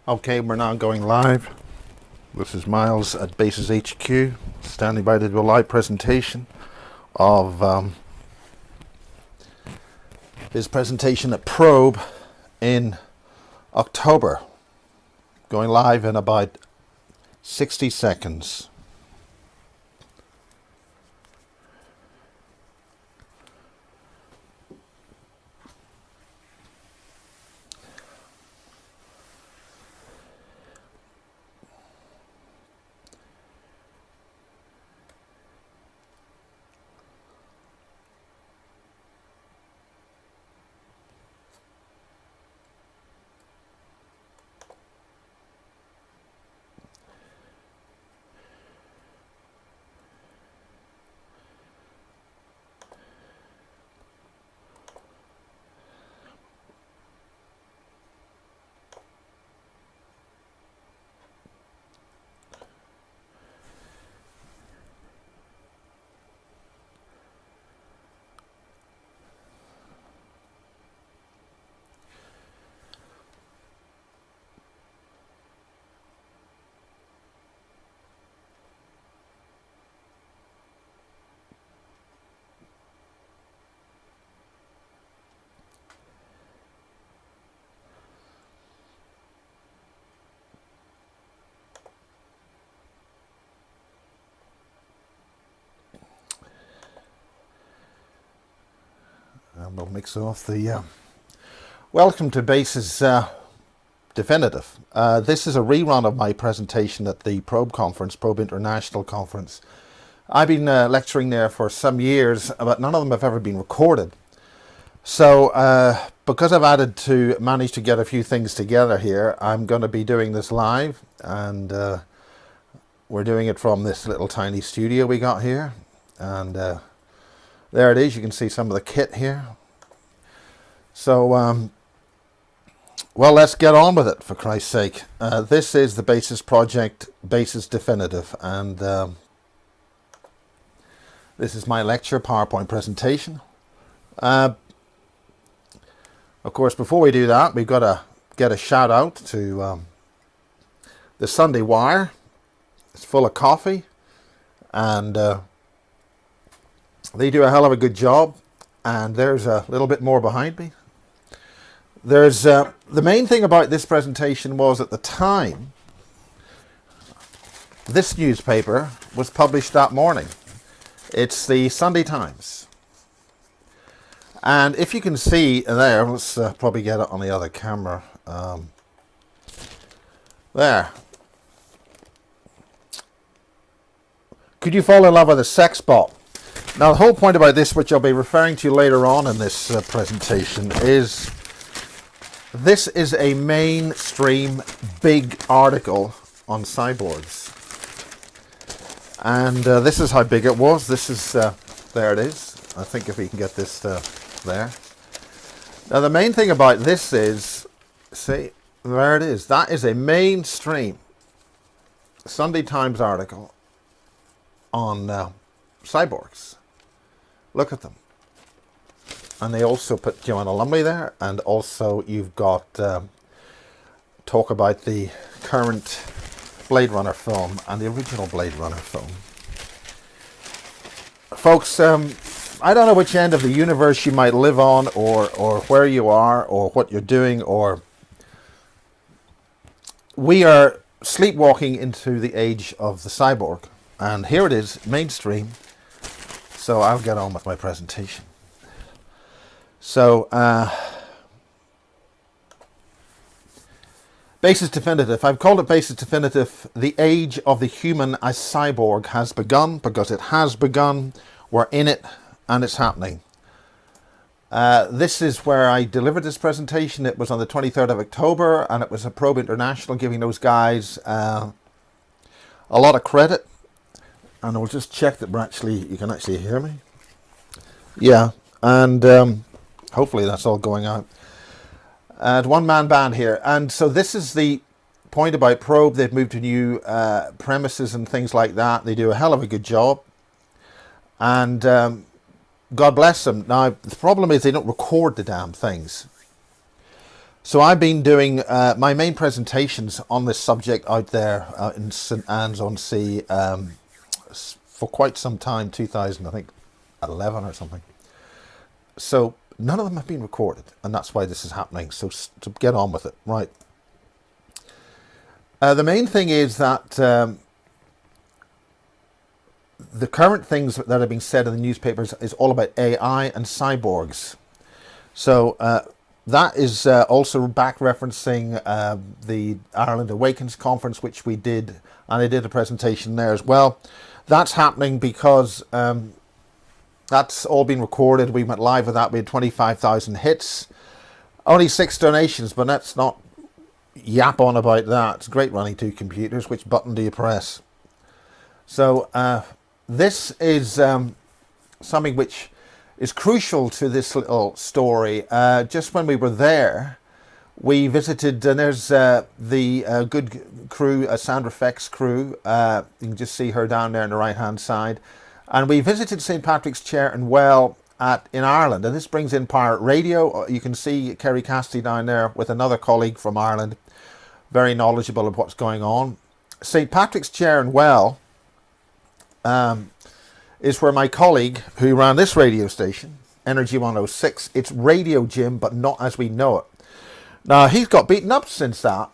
Okay, we're now going live. This is Miles at Bases HQ, standing by to do a live presentation of his presentation at Probe in October. Going live in about 60 seconds. And we'll mix off the welcome to Bases Definitive. This is a rerun of my presentation at the Probe conference, Probe International Conference. I've been lecturing there for some years, but none of them have ever been recorded. So because I've managed to get a few things together here, I'm going to be doing this live, and we're doing it from this little tiny studio we got here. And there it is. You can see some of the kit here. So, well, let's get on with it, for Christ's sake. This is the Bases project, Bases Definitive, and this is my lecture PowerPoint presentation. Of course, before we do that, we've got to get a shout out to the Sunday Wire. It's full of coffee, and they do a hell of a good job. And there's a little bit more behind me. There's the main thing about this presentation was, at the time, this newspaper was published that morning. It's the Sunday Times. And if you can see there, let's probably get it on the other camera. There. Could you fall in love with a sex bot? Now, the whole point about this, which I'll be referring to later on in this presentation, is this is a mainstream big article on cyborgs. And this is how big it was. This is, there it is. I think if we can get this there. Now, the main thing about this is, see, there it is. That is a mainstream Sunday Times article on cyborgs. Look at them. And they also put Joanna Lumley there, and also you've got talk about the current Blade Runner film and the original Blade Runner film. Folks, I don't know which end of the universe you might live on, or where you are, or what you're doing, or we are sleepwalking into the age of the cyborg. And here it is, mainstream. So I'll get on with my presentation. So, Bases Definitive. I've called it Bases Definitive. The age of the human as cyborg has begun, because it has begun. We're in it, and it's happening. This is where I delivered this presentation. It was on the 23rd of October, and it was a Probe International, giving those guys a lot of credit. And I'll just check that you can actually hear me. Yeah, and hopefully that's all going out. One-man band here. And so this is the point about Probe. They've moved to new premises and things like that. They do a hell of a good job. And God bless them. Now, the problem is they don't record the damn things. So I've been doing my main presentations on this subject out there in St Anne's on Sea for quite some time, 2000, I think, 11 or something. So none of them have been recorded, and that's why this is happening. So to get on with it, right. The main thing is that the current things that are being said in the newspapers is all about AI and cyborgs. So that is also back referencing the Ireland Awakens conference, which we did, and I did a presentation there as well. That's happening because that's all been recorded. We went live with that. We had 25,000 hits. Only 6 donations, but let's not yap on about that. It's great running 2 computers. Which button do you press? So this is something which is crucial to this little story. Just when we were there, we visited, and there's the good crew, Sound Effects crew. You can just see her down there on the right hand side. And we visited St Patrick's Chair and Well in Ireland, and this brings in Pirate Radio. You can see Kerry Cassidy down there with another colleague from Ireland, very knowledgeable of what's going on. St Patrick's Chair and Well is where my colleague who ran this radio station, Energy 106, it's Radio Jim, but not as we know it. Now, he's got beaten up since that,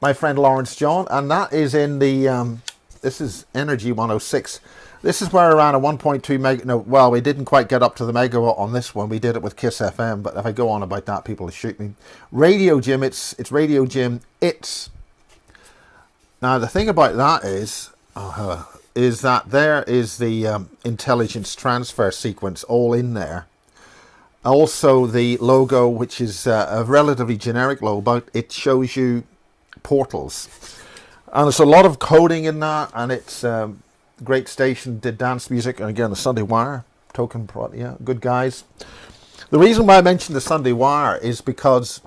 my friend Lawrence John, and that is in the, this is Energy 106. This is where I ran a 1.2 mega, no, well, we didn't quite get up to the megawatt on this one. We did it with Kiss FM, but if I go on about that, people will shoot me. Radio Jim, it's Radio Jim, it's. Now, the thing about that is that there is the intelligence transfer sequence all in there. Also, the logo, which is a relatively generic logo, but it shows you portals. And there's a lot of coding in that, and it's great station, did dance music, and again, the Sunday Wire, token, yeah, good guys. The reason why I mentioned the Sunday Wire is because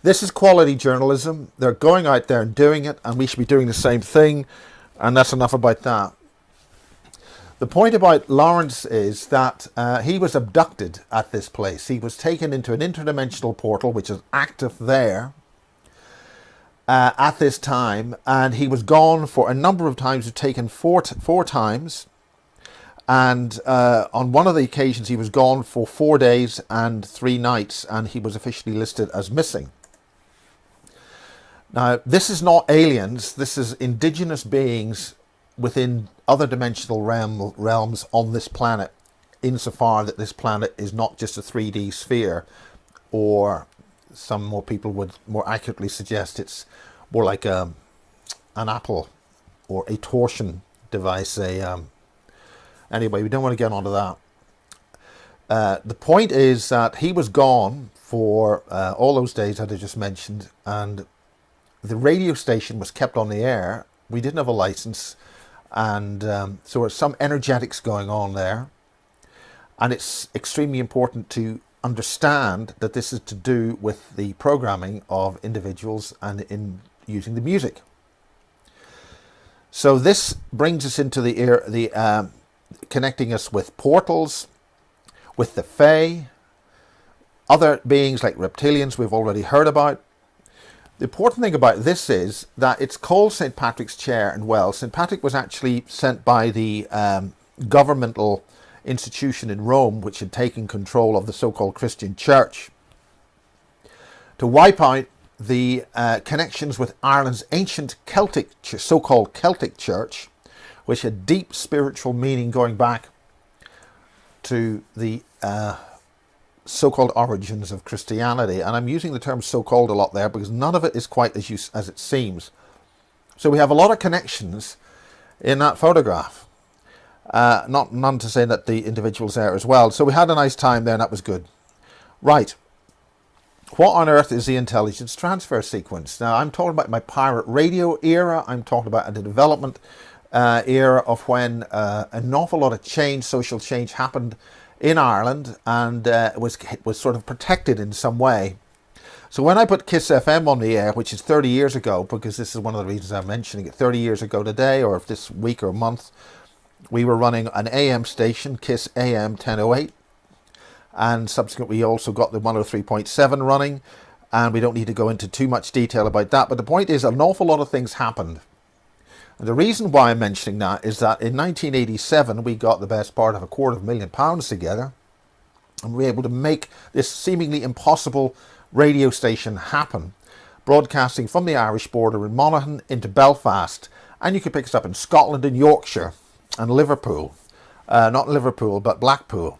this is quality journalism. They're going out there and doing it, and we should be doing the same thing, and that's enough about that. The point about Lawrence is that he was abducted at this place. He was taken into an interdimensional portal, which is active there at this time, and he was gone for a number of times. He'd taken four times, and on one of the occasions he was gone for 4 days and 3 nights, and he was officially listed as missing. Now, this is not aliens. This is indigenous beings within other dimensional realms on this planet, insofar that this planet is not just a 3D sphere, or some more people would more accurately suggest it's more like an apple or a torsion device. Anyway, we don't want to get onto that. The point is that he was gone for all those days that I just mentioned, and the radio station was kept on the air. We didn't have a license, and so there's some energetics going on there, and it's extremely important to understand that this is to do with the programming of individuals and in using the music. So this brings us into the connecting us with portals, with the Fae, other beings like reptilians we've already heard about. The important thing about this is that it's called St. Patrick's Chair and Well. St. Patrick was actually sent by the governmental institution in Rome, which had taken control of the so-called Christian church, to wipe out the connections with Ireland's ancient Celtic, so-called Celtic church, which had deep spiritual meaning going back to the so-called origins of Christianity. And I'm using the term so-called a lot there because none of it is quite as it seems. So we have a lot of connections in that photograph. None to say that the individual's there as well. So we had a nice time there, and that was good. Right. What on earth is the intelligence transfer sequence? Now, I'm talking about my pirate radio era. I'm talking about the development era of when an awful lot of change, social change, happened in Ireland, and it was sort of protected in some way. So when I put Kiss FM on the air, which is 30 years ago, because this is one of the reasons I'm mentioning it, 30 years ago today, or this week or month, we were running an AM station, Kiss AM 1008, and subsequently we also got the 103.7 running. and we don't need to go into too much detail about that. But the point is, an awful lot of things happened. And the reason why I'm mentioning that is that in 1987, we got the best part of £250,000 together, and we were able to make this seemingly impossible radio station happen, broadcasting from the Irish border in Monaghan into Belfast. And you could pick us up in Scotland and Yorkshire and Liverpool. Not Liverpool, but Blackpool.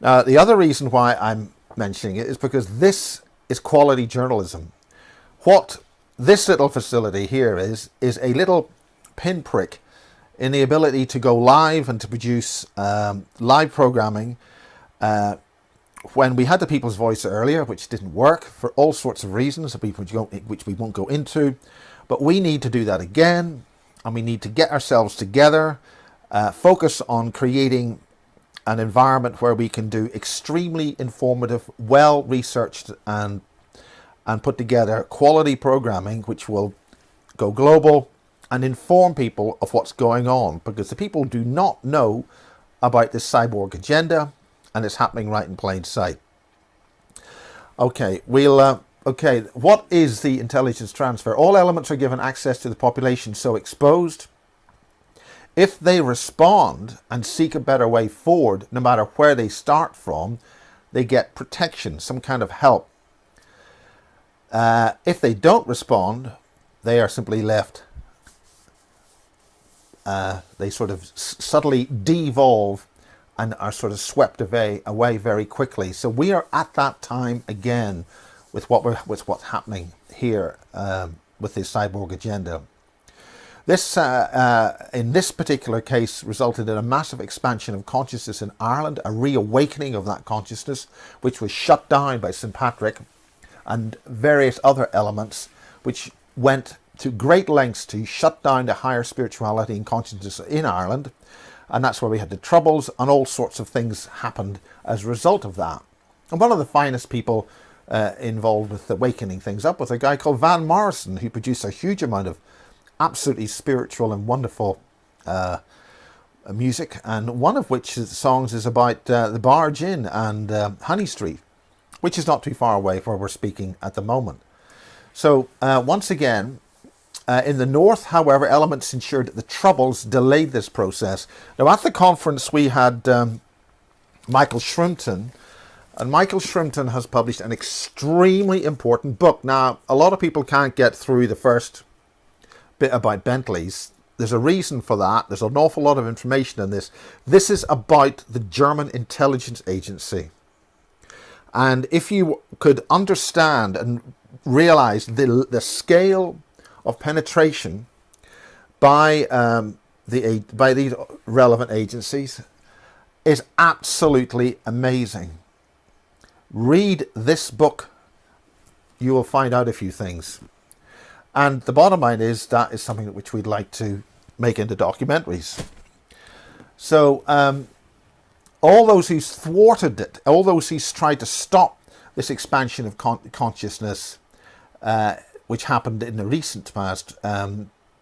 Now, the other reason why I'm mentioning it is because this is quality journalism. What this little facility here is a little pinprick in the ability to go live and to produce live programming. When we had the People's Voice earlier, which didn't work for all sorts of reasons, which we won't go into, but we need to do that again, and we need to get ourselves together, focus on creating an environment where we can do extremely informative, well-researched and put together quality programming which will go global and inform people of what's going on, because the people do not know about this cyborg agenda, and it's happening right in plain sight. Okay, what is the intelligence transfer? All elements are given access to the population so exposed. If they respond and seek a better way forward, no matter where they start from, they get protection, some kind of help. If they don't respond, they are simply left. They sort of subtly devolve and are sort of swept away very quickly. So we are at that time again with what's happening here with the cyborg agenda. This, in this particular case, resulted in a massive expansion of consciousness in Ireland, a reawakening of that consciousness, which was shut down by St. Patrick and various other elements, which went to great lengths to shut down the higher spirituality and consciousness in Ireland. And that's where we had the Troubles, and all sorts of things happened as a result of that. And one of the finest people involved with awakening things up was a guy called Van Morrison, who produced a huge amount of absolutely spiritual and wonderful music, and one of which songs is about the Barge Inn and Honey Street, which is not too far away from where we're speaking at the moment. So once again, in the north, however, elements ensured that the Troubles delayed this process. Now, at the conference, we had Michael Shrimpton, and Michael Shrimpton has published an extremely important book. Now, a lot of people can't get through the first bit about Bentleys. There's a reason for that. There's an awful lot of information in this. This is about the German intelligence agency. And if you could understand and realize the scale of penetration by these relevant agencies, is absolutely amazing. Read this book. You will find out a few things. And the bottom line is that is something which we'd like to make into documentaries. So all those who thwarted it, all those who tried to stop this expansion of consciousness, which happened in the recent past,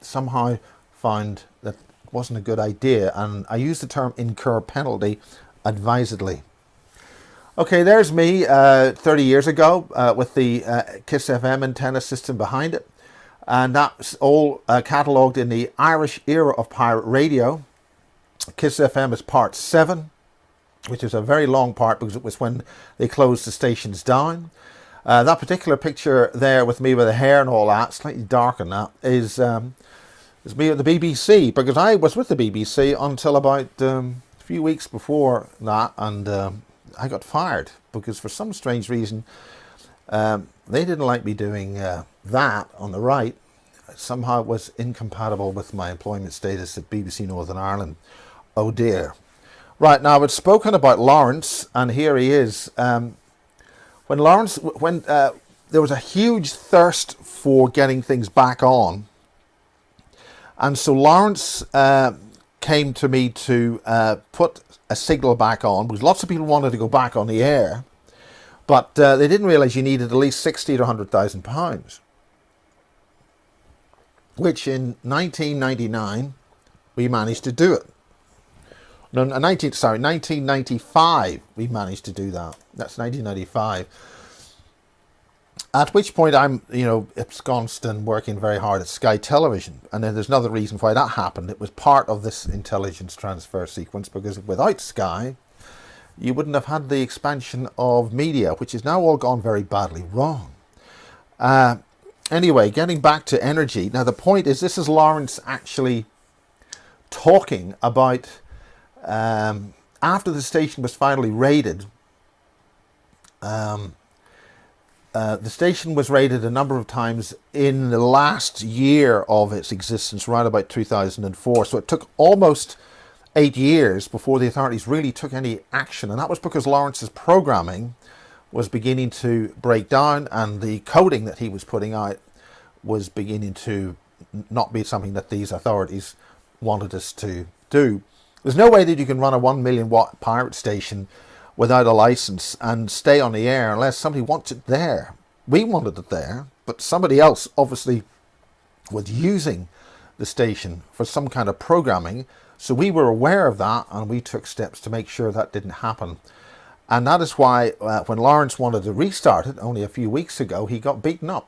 somehow found that it wasn't a good idea. And I use the term incur penalty advisedly. Okay, there's me 30 years ago with the KISS FM antenna system behind it. And that's all catalogued in the Irish era of pirate radio. KISS FM is part 7, which is a very long part because it was when they closed the stations down. That particular picture there with me with the hair and all that, slightly dark than that, is me at the BBC, because I was with the BBC until about a few weeks before that, and I got fired because for some strange reason they didn't like me doing that on the right. Somehow it was incompatible with my employment status at BBC Northern Ireland. Oh dear. Right, now I've spoken about Lawrence, and here he is. When there was a huge thirst for getting things back on, and so Lawrence came to me to put a signal back on, because lots of people wanted to go back on the air, but they didn't realise you needed at least 60 to 100,000 pounds, which in 1999 we managed to do it. No, 1995 we managed to do that. That's 1995. At which point I'm, it's Johnston working very hard at Sky Television. And then there's another reason why that happened. It was part of this intelligence transfer sequence, because without Sky, you wouldn't have had the expansion of media, which is now all gone very badly wrong. Anyway, getting back to energy. Now, the point is, this is Lawrence actually talking about, after the station was finally raided, the station was raided a number of times in the last year of its existence, around about 2004. So it took almost 8 years before the authorities really took any action. And that was because Lawrence's programming was beginning to break down, and the coding that he was putting out was beginning to not be something that these authorities wanted us to do. There's no way that you can run a 1 million watt pirate station without a license and stay on the air unless somebody wants it there. We wanted it there, but somebody else obviously was using the station for some kind of programming. So we were aware of that, and we took steps to make sure that didn't happen. And that is why when Lawrence wanted to restart it only a few weeks ago, he got beaten up.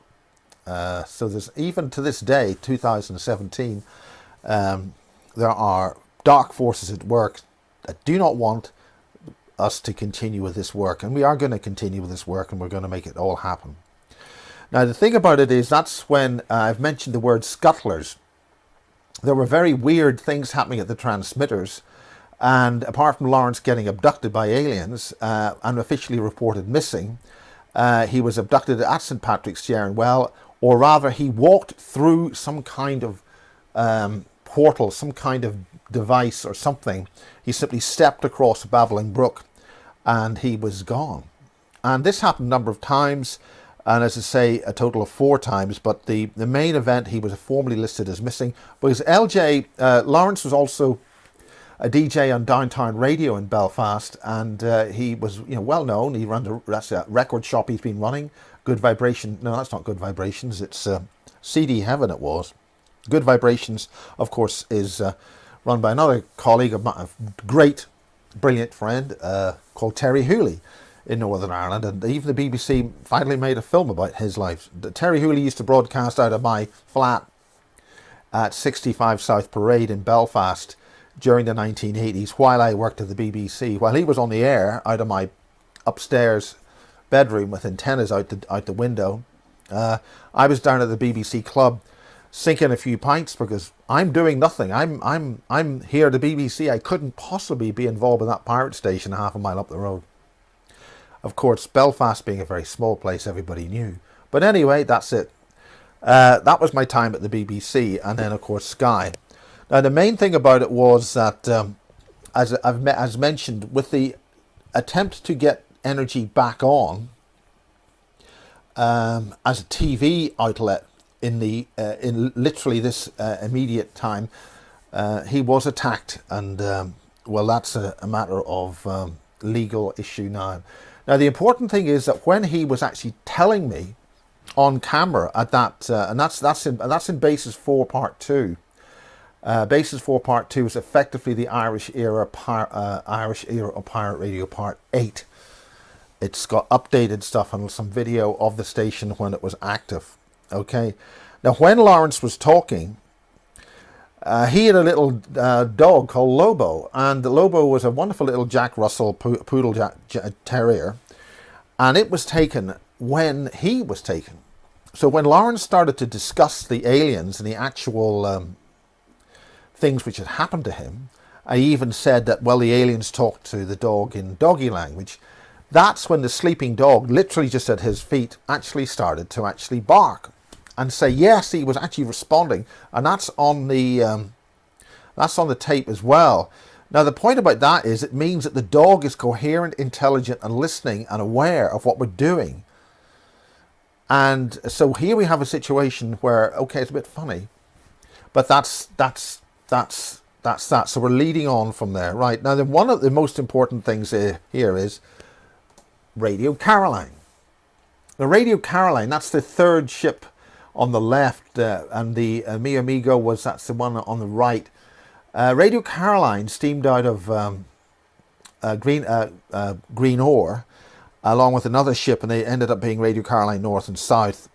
So there's, even to this day, 2017, there are dark forces at work that do not want us to continue with this work, and we are going to continue with this work, and we're going to make it all happen. Now, the thing about it is, that's when I've mentioned the word scuttlers. There were very weird things happening at the transmitters, and apart from Lawrence getting abducted by aliens and officially reported missing, he was abducted at St. Patrick's, Sharon Well, or rather he walked through some kind of portal, some kind of device or something. He simply stepped across a babbling brook and he was gone. And this happened a number of times, and as I say, a total of 4 times, but the main event, he was formally listed as missing because Lawrence was also a DJ on downtown radio in Belfast, and he was well known. He ran that's a record shop he's been running, Good Vibration. No, that's not Good Vibrations, it's CD Heaven it was. Good Vibrations, of course, is run by another colleague of mine, a great, brilliant friend called Terry Hooley in Northern Ireland, and even the BBC finally made a film about his life. Terry Hooley used to broadcast out of my flat at 65 South Parade in Belfast during the 1980s while I worked at the BBC. While he was on the air out of my upstairs bedroom with antennas out the window, I was down at the BBC club sinking a few pints because I'm doing nothing. I'm here at the BBC. I couldn't possibly be involved in that pirate station half a mile up the road. Of course, Belfast being a very small place, everybody knew. But anyway, that's it. That was my time at the BBC, and then of course Sky. Now the main thing about it was that, as mentioned, with the attempt to get energy back on as a TV outlet in literally this immediate time, he was attacked, and well, that's a matter of legal issue now. Now the important thing is that when he was actually telling me on camera at that, and that's in Basis 4 Part 2. Basis 4 Part 2 is effectively the Irish era of Pirate Radio Part 8. It's got updated stuff and some video of the station when it was active. Okay, now when Lawrence was talking, he had a little dog called Lobo, and Lobo was a wonderful little Jack Russell poodle terrier, and it was taken when he was taken. So when Lawrence started to discuss the aliens and the actual things which had happened to him, I even said that, well, the aliens talked to the dog in doggy language. That's when the sleeping dog, literally just at his feet, actually started to actually bark and say yes. He was actually responding, and that's on the tape as well. Now the point about that is it means that the dog is coherent, intelligent, and listening and aware of what we're doing. And so here we have a situation where, okay, it's a bit funny, but that's that. So we're leading on from there, right? Now, one of the most important things here is Radio Caroline. The Radio Caroline, that's the third ship on the left, and the Mi Amigo that's the one on the right. Radio Caroline steamed out of Green Ore, along with another ship, and they ended up being Radio Caroline North and South.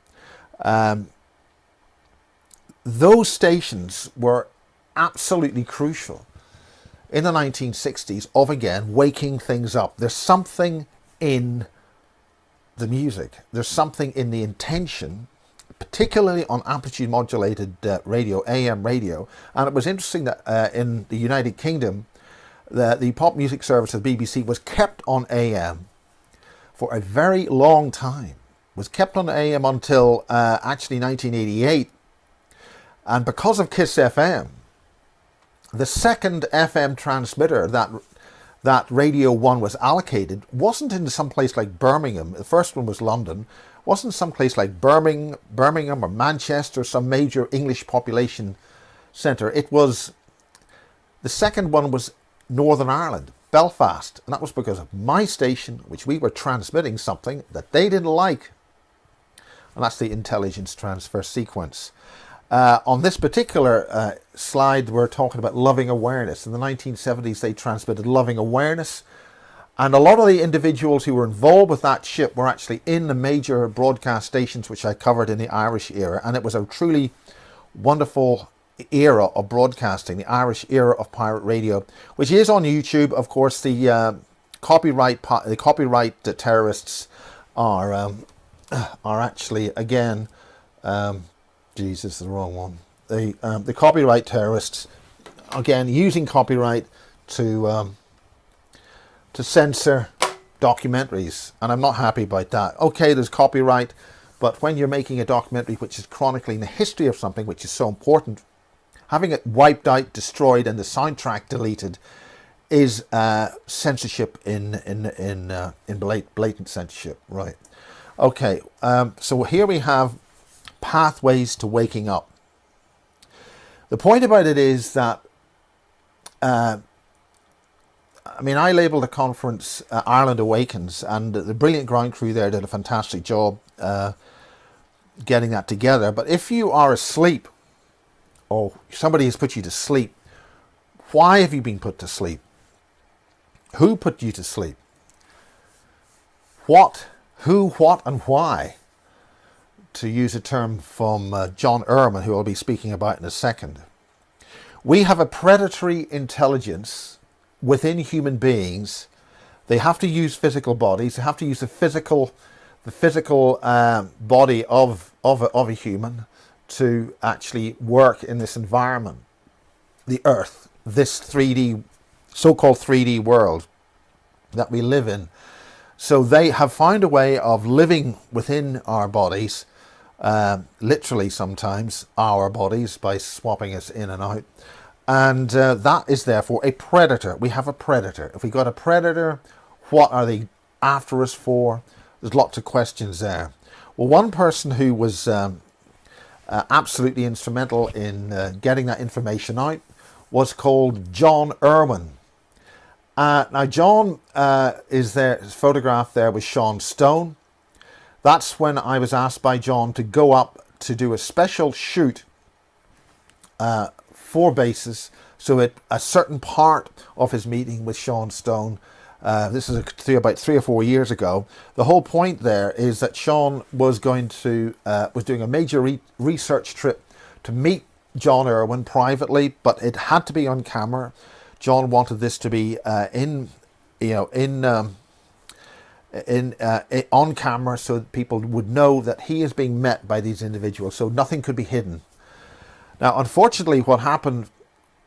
Those stations were absolutely crucial in the 1960s of, again, waking things up. There's something in the music. There's something in the intention, particularly on amplitude modulated radio, AM radio. And it was interesting that in the United Kingdom, the pop music service of the BBC was kept on AM for a very long time. Was kept on AM until actually 1988. And because of KISS FM, the second FM transmitter that Radio 1 was allocated wasn't in some place like Birmingham. The first one was London. Wasn't some place like Birmingham or Manchester, some major English population centre. It was, the second one was Northern Ireland, Belfast. And that was because of my station, which we were transmitting something that they didn't like. And that's the intelligence transfer sequence. On this particular slide, we're talking about loving awareness. In the 1970s, they transmitted loving awareness. And a lot of the individuals who were involved with that ship were actually in the major broadcast stations, which I covered in the Irish era. And it was a truly wonderful era of broadcasting, the Irish era of pirate radio, which is on YouTube. Of course, the copyright terrorists are actually, again, Jesus, the wrong one. The copyright terrorists, again, using copyright to censor documentaries, and I'm not happy about that. Okay, there's copyright, but when you're making a documentary which is chronicling the history of something which is so important, having it wiped out, destroyed, and the soundtrack deleted is censorship in blatant censorship, right? Okay, so here we have pathways to waking up. The point about it is that, I labelled the conference Ireland Awakens, and the brilliant ground crew there did a fantastic job getting that together. But if you are asleep, or somebody has put you to sleep, why have you been put to sleep? Who put you to sleep? What, who, what, and why? To use a term from John Ehrman, who I'll be speaking about in a second. We have a predatory intelligence within human beings. They have to use physical bodies. They have to use the physical body of a human to actually work in this environment, the Earth, this 3D, so-called 3D world that we live in. So they have found a way of living within our bodies, literally sometimes our bodies, by swapping us in and out. And that is therefore a predator. We have a predator. If we got a predator, what are they after us for? There's lots of questions there. Well, one person who was absolutely instrumental in getting that information out was called John Irwin. Now, John is there, his photograph there with Sean Stone. That's when I was asked by John to go up to do a special shoot for bases. So a certain part of his meeting with Sean Stone, this is about 3 or 4 years ago. The whole point there is that Sean was going to was doing a major research trip to meet John Irwin privately, but it had to be on camera. John wanted this to be on camera, so that people would know that he is being met by these individuals, so nothing could be hidden. Now, unfortunately, what happened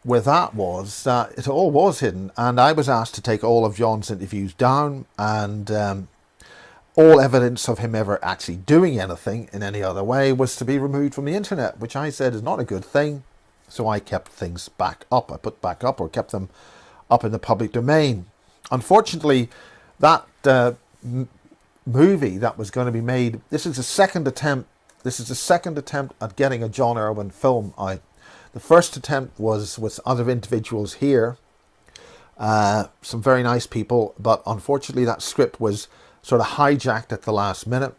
with that was that it all was hidden, and I was asked to take all of John's interviews down, and all evidence of him ever actually doing anything in any other way was to be removed from the internet, which I said is not a good thing. So I kept things back up. I put back up, or kept them up in the public domain. Unfortunately, that movie that was going to be made, this is the second attempt. This is the second attempt at getting a John Irwin film out. The first attempt was with other individuals here, some very nice people, but unfortunately that script was sort of hijacked at the last minute,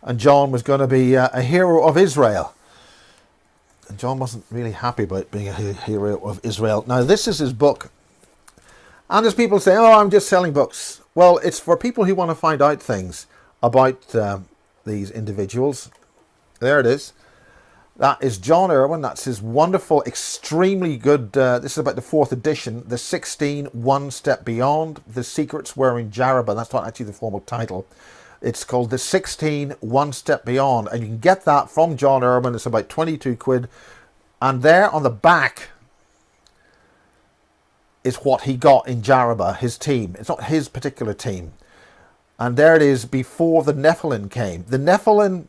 and John was going to be a hero of Israel. And John wasn't really happy about being a hero of Israel. Now, this is his book. And there's people saying, oh, I'm just selling books. Well, it's for people who want to find out things about these individuals. There it is. That is John Irwin. That's his wonderful, extremely good, this is about the 4th edition, the 16 One Step Beyond, The Secrets Were in Jaraba. That's not actually the formal title. It's called the 16 One Step Beyond. And you can get that from John Irwin. It's about 22 quid. And there on the back is what he got in Jaraba, his team. It's not his particular team. And there it is before the Nephilim came. The Nephilim,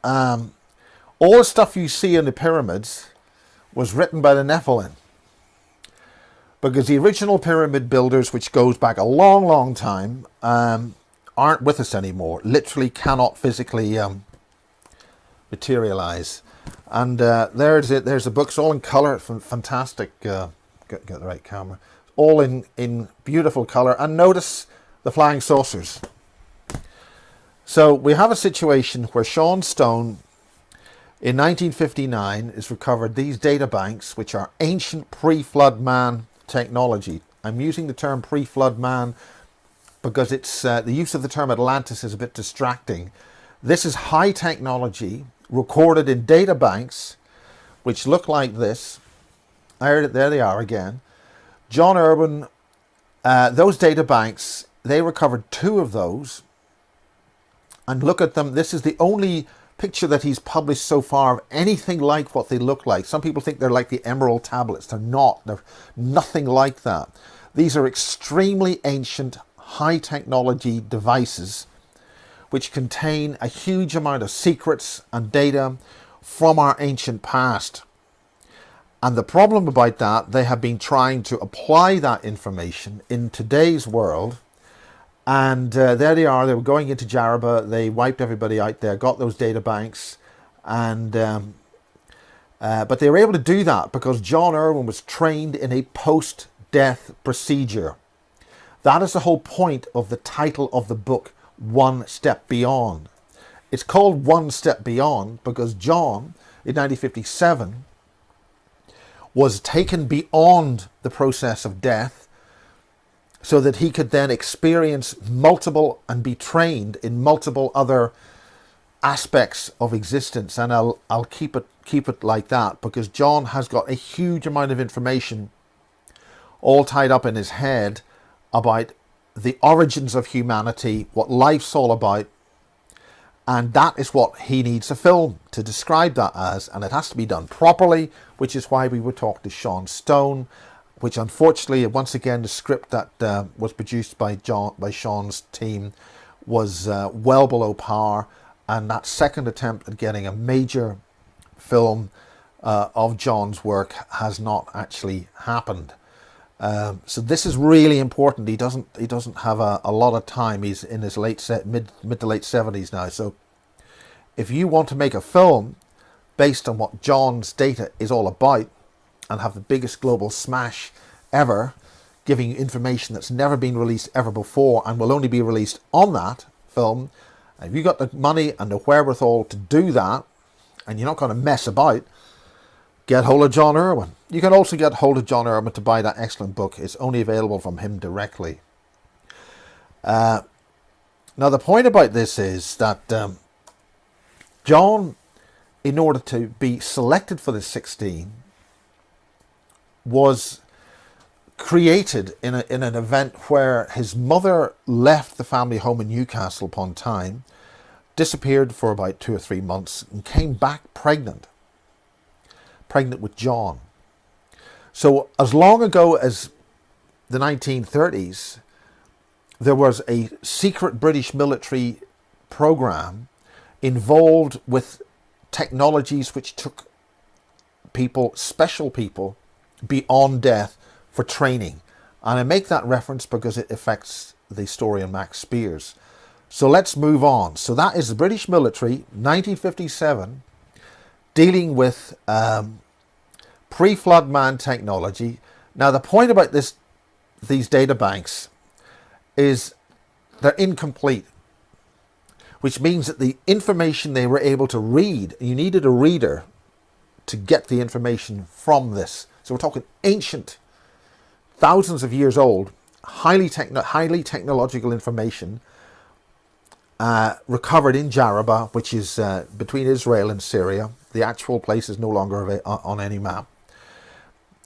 all the stuff you see in the pyramids was written by the Nephilim. Because the original pyramid builders, which goes back a long, long time, aren't with us anymore. Literally cannot physically materialize. And there's the book. It's all in color. Fantastic. Get the right camera. All in beautiful color. And notice the flying saucers. So we have a situation where Sean Stone in 1959 has recovered these data banks, which are ancient pre-flood man technology. I'm using the term pre-flood man because it's the use of the term Atlantis is a bit distracting. This is high technology recorded in data banks which look like this. There they are again. John Irwin, those data banks, they recovered 2 of those. And look at them. This is the only picture that he's published so far of anything like what they look like. Some people think they're like the emerald tablets. They're not. They're nothing like that. These are extremely ancient, high technology devices which contain a huge amount of secrets and data from our ancient past. And the problem about that, they have been trying to apply that information in today's world. And there they are. They were going into Jaraba. They wiped everybody out there, got those data banks. And but they were able to do that because John Irwin was trained in a post-death procedure. That is the whole point of the title of the book, One Step Beyond. It's called One Step Beyond because John, in 1957, was taken beyond the process of death so that he could then experience multiple and be trained in multiple other aspects of existence. And I'll keep it like that because John has got a huge amount of information all tied up in his head about the origins of humanity, what life's all about. And that is what he needs a film to describe that as. And it has to be done properly, which is why we would talk to Sean Stone, which unfortunately, once again, the script that was produced by Sean's team was well below par. And that second attempt at getting a major film of John's work has not actually happened. So this is really important. He doesn't have a lot of time. He's in his mid to late 70s now. So if you want to make a film based on what John's data is all about and have the biggest global smash ever, giving you information that's never been released ever before and will only be released on that film, if you got the money and the wherewithal to do that and you're not going to mess about, get hold of John Irwin. You can also get hold of John Irwin to buy that excellent book. It's only available from him directly. Now, the point about this is that John, in order to be selected for the 16, was created in an event where his mother left the family home in Newcastle upon Tyne, disappeared for about 2 or 3 months, and came back pregnant with John. So as long ago as the 1930s, there was a secret British military program involved with technologies which took people, special people, beyond death for training. And I make that reference because it affects the story of Max Spears. So let's move on. So that is the British military, 1957, dealing with pre-flood man technology. Now the point about these data banks is they're incomplete, which means that the information they were able to read, you needed a reader to get the information from this. So we're talking ancient, thousands of years old, highly technological information recovered in Jarabah, which is between Israel and Syria. The actual place is no longer on any map.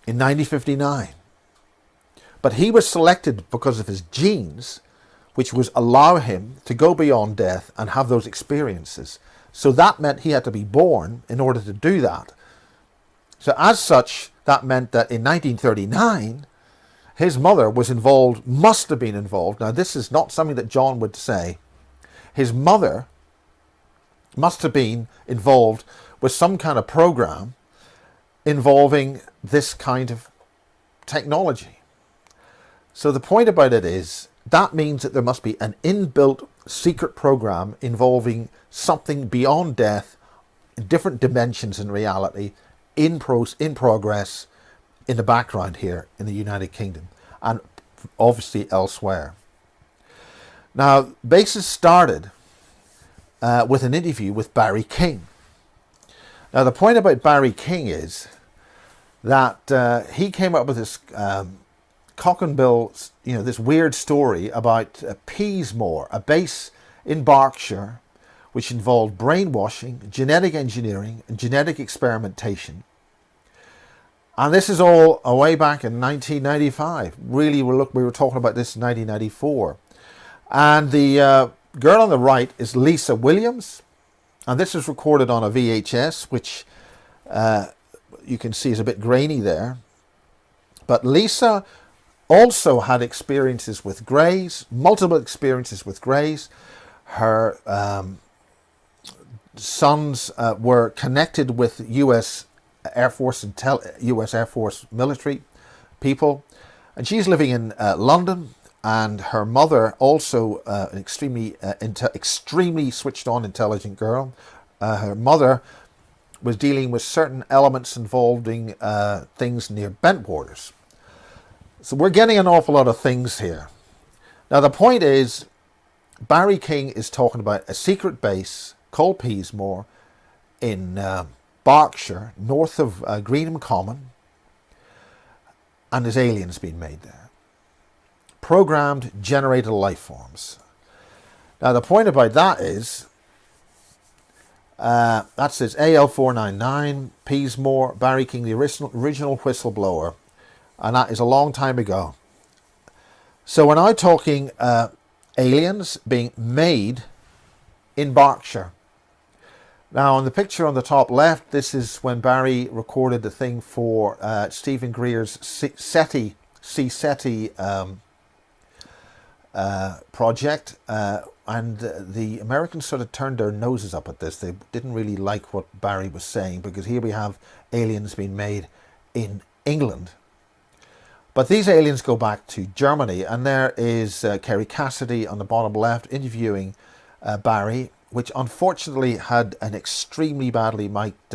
In 1959. But he was selected because of his genes, which was allow him to go beyond death and have those experiences. So that meant he had to be born in order to do that. So as such, that meant that in 1939, his mother was involved, must have been involved. Now, this is not something that John would say. His mother must have been involved with some kind of program involving this kind of technology. So the point about it is, that means that there must be an inbuilt secret program involving something beyond death, in different dimensions in reality, in progress in the background here in the United Kingdom and obviously elsewhere. Now, Basis started with an interview with Barry King. Now, the point about Barry King is that he came up with this cock and bill, this weird story about Peasmore, a base in Berkshire, which involved brainwashing, genetic engineering, and genetic experimentation. And this is all way back in 1995. Really, we were talking about this in 1994. And the girl on the right is Lisa Williams. And this is recorded on a VHS, which you can see is a bit grainy there. But Lisa also had experiences with Greys, multiple experiences with Greys. Her sons were connected with U.S. Air Force military people, and she's living in London. And her mother, also an extremely switched on, intelligent girl. Her mother was dealing with certain elements involving things near Bentwaters. So we're getting an awful lot of things here. Now the point is, Barry King is talking about a secret base called Peasmore in Berkshire, north of Greenham Common, and there's aliens being made there. Programmed, generated life forms. Now the point about that is, that says AL499, Peasmore, Barry King, the original whistleblower, and that is a long time ago. So we're now talking aliens being made in Berkshire. Now, on the picture on the top left, this is when Barry recorded the thing for Stephen Greer's SETI project, and the Americans sort of turned their noses up at this. They didn't really like what Barry was saying, because here we have aliens being made in England. But these aliens go back to Germany, and there is Kerry Cassidy on the bottom left interviewing Barry, which unfortunately had an extremely badly mic'd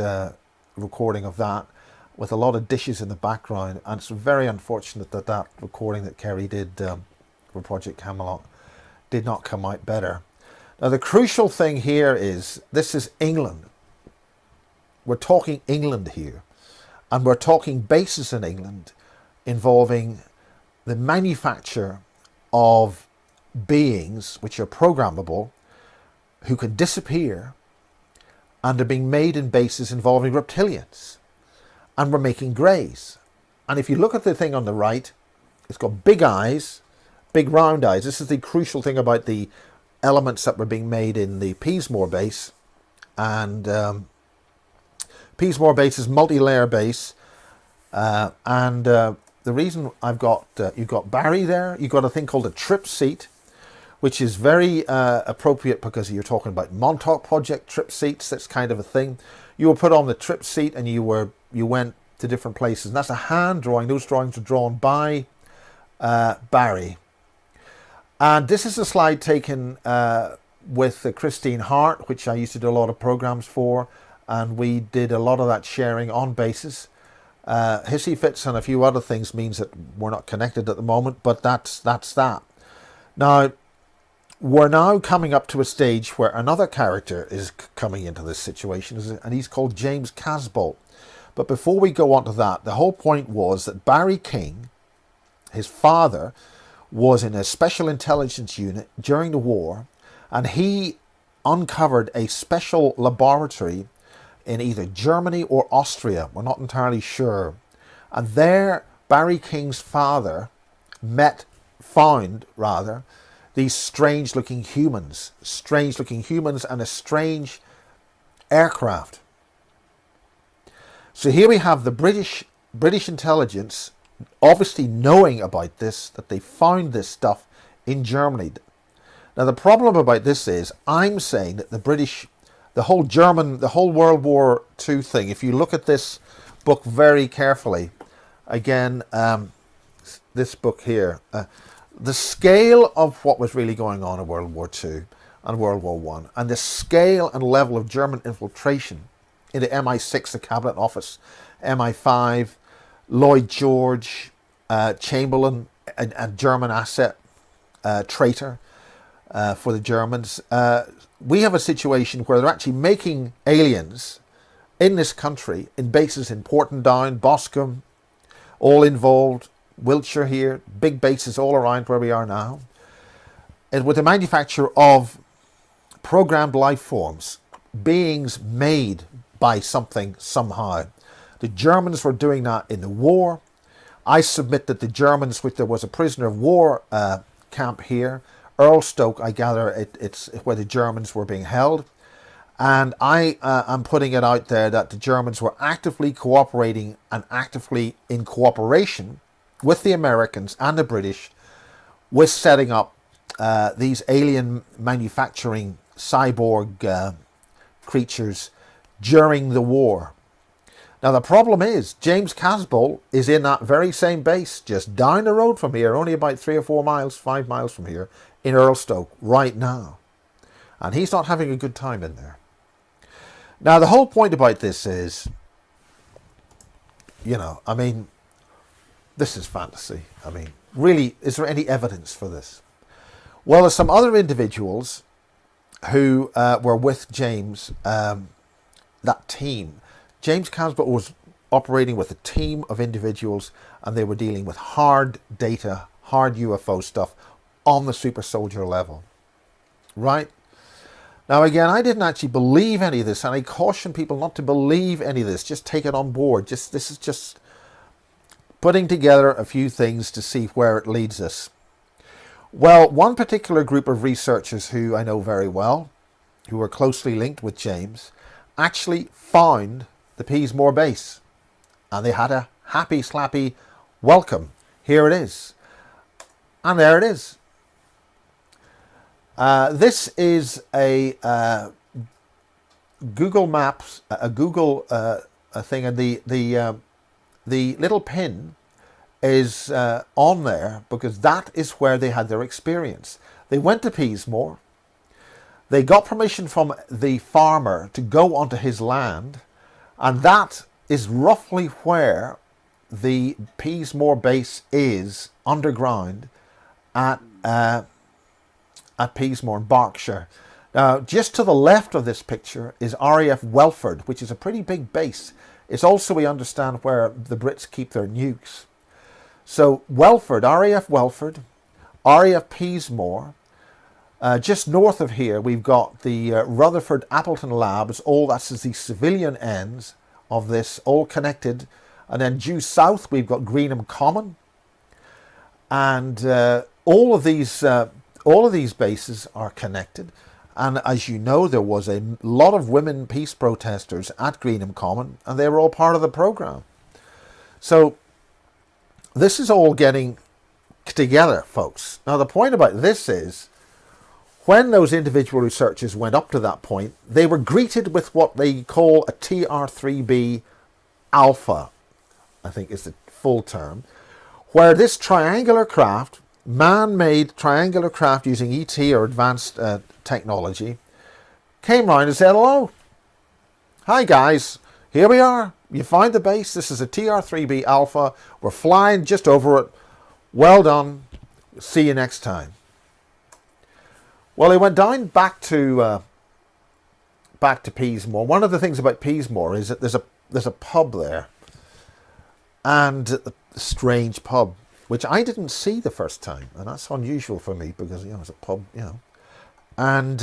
recording of that, with a lot of dishes in the background. And it's very unfortunate that that recording that Kerry did for Project Camelot did not come out better. Now the crucial thing here is, this is England. We're talking England here, and we're talking bases in England involving the manufacture of beings which are programmable, who can disappear, and are being made in bases involving reptilians. And we're making greys. And if you look at the thing on the right, it's got big eyes, big round eyes. This is the crucial thing about the elements that were being made in the Peasmore base. And Peasmore base is multi-layer base. The reason I've got, you've got Barry there, you've got a thing called a trip seat, which is very appropriate because you're talking about Montauk Project trip seats. That's kind of a thing. You were put on the trip seat and you went to different places. And that's a hand drawing. Those drawings are drawn by Barry. And this is a slide taken with Christine Hart, which I used to do a lot of programs for. And we did a lot of that sharing on basis. Hissy Fits and a few other things means that we're not connected at the moment, but that's that. Now, we're now coming up to a stage where another character is coming into this situation, and he's called James Casbolt. But before we go on to that, the whole point was that Barry King, his father, was in a special intelligence unit during the war, and he uncovered a special laboratory in either Germany or Austria, we're not entirely sure. And there Barry King's father found these strange looking humans and a strange aircraft. So here we have the British intelligence obviously knowing about this, that they found this stuff in Germany. Now the problem about this is, I'm saying that the whole World War II thing, if you look at this book very carefully, again, this book here, the scale of what was really going on in World War II and World War I, and the scale and level of German infiltration into MI6, the Cabinet Office, MI5, Lloyd George, Chamberlain, a German asset, traitor for the Germans. We have a situation where they're actually making aliens in this country, in bases in Portendown, Boscombe, all involved, Wiltshire here, big bases all around where we are now, and with the manufacture of programmed life forms, beings made by something somehow. The Germans were doing that in the war. I submit that the Germans, which there was a prisoner of war camp here, Earlstoke, I gather it's where the Germans were being held. And I am putting it out there that the Germans were actively cooperating and actively in cooperation with the Americans and the British with setting up these alien manufacturing cyborg creatures during the war. Now the problem is, James Casbolt is in that very same base, just down the road from here, only about 3 or 4 miles, 5 miles from here, in Earlstoke right now. And he's not having a good time in there. Now the whole point about this is, I mean, this is fantasy. I mean, really, is there any evidence for this? Well, there's some other individuals who were with James, that team. James Casbolt was operating with a team of individuals, and they were dealing with hard data, hard UFO stuff on the super soldier level. Right? Now, again, I didn't actually believe any of this, and I caution people not to believe any of this. Just take it on board. This is just putting together a few things to see where it leads us. Well, one particular group of researchers who I know very well, who were closely linked with James, actually found the Peasmore base. And they had a happy, slappy welcome. Here it is. And there it is. This is a Google Maps, a Google thing, and the little pin is on there because that is where they had their experience. They went to Peasmore. They got permission from the farmer to go onto his land, and that is roughly where the Peasmore base is underground at Peasmore in Berkshire. Now, just to the left of this picture is RAF Welford, which is a pretty big base. It's also, we understand, where the Brits keep their nukes. So Welford, RAF Welford, RAF Peasmore. Just north of here, we've got the Rutherford Appleton Labs. All that's the civilian ends of this, all connected. And then due south, we've got Greenham Common. And all of these bases are connected. And as you know, there was a lot of women peace protesters at Greenham Common, and they were all part of the program. So this is all getting together, folks. Now, the point about this is, when those individual researchers went up to that point, they were greeted with what they call a TR-3B alpha, I think is the full term, where this triangular craft, man-made triangular craft using ET or advanced technology, came round and said, hello. Hi guys, here we are. You find the base. This is a TR-3B alpha. We're flying just over it. Well done. See you next time. Well, they went down back to Peasmore. One of the things about Peasmore is that there's a pub there, and a strange pub. which I didn't see the first time, and that's unusual for me because, you know, it's a pub, you know. And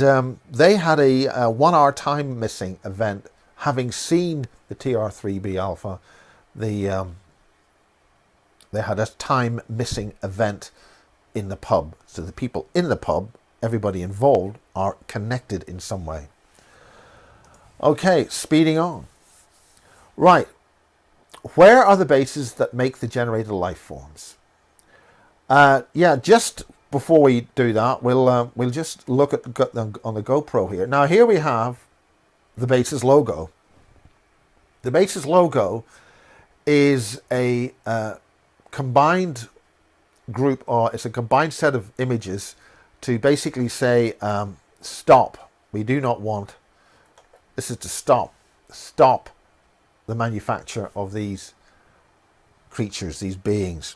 they had a 1 hour time missing event, having seen the TR3B alpha. They had a time missing event in the pub. So the people in the pub, everybody involved, are connected in some way. Okay, speeding on. Right. Where are the bases that make the generated life forms? Yeah, just before we do that, we'll just look at them on the GoPro here. Now here we have the base's logo. The base's logo is a combined group, or it's a combined set of images to basically say, stop. We do not want. This is to stop the manufacture of these creatures, these beings.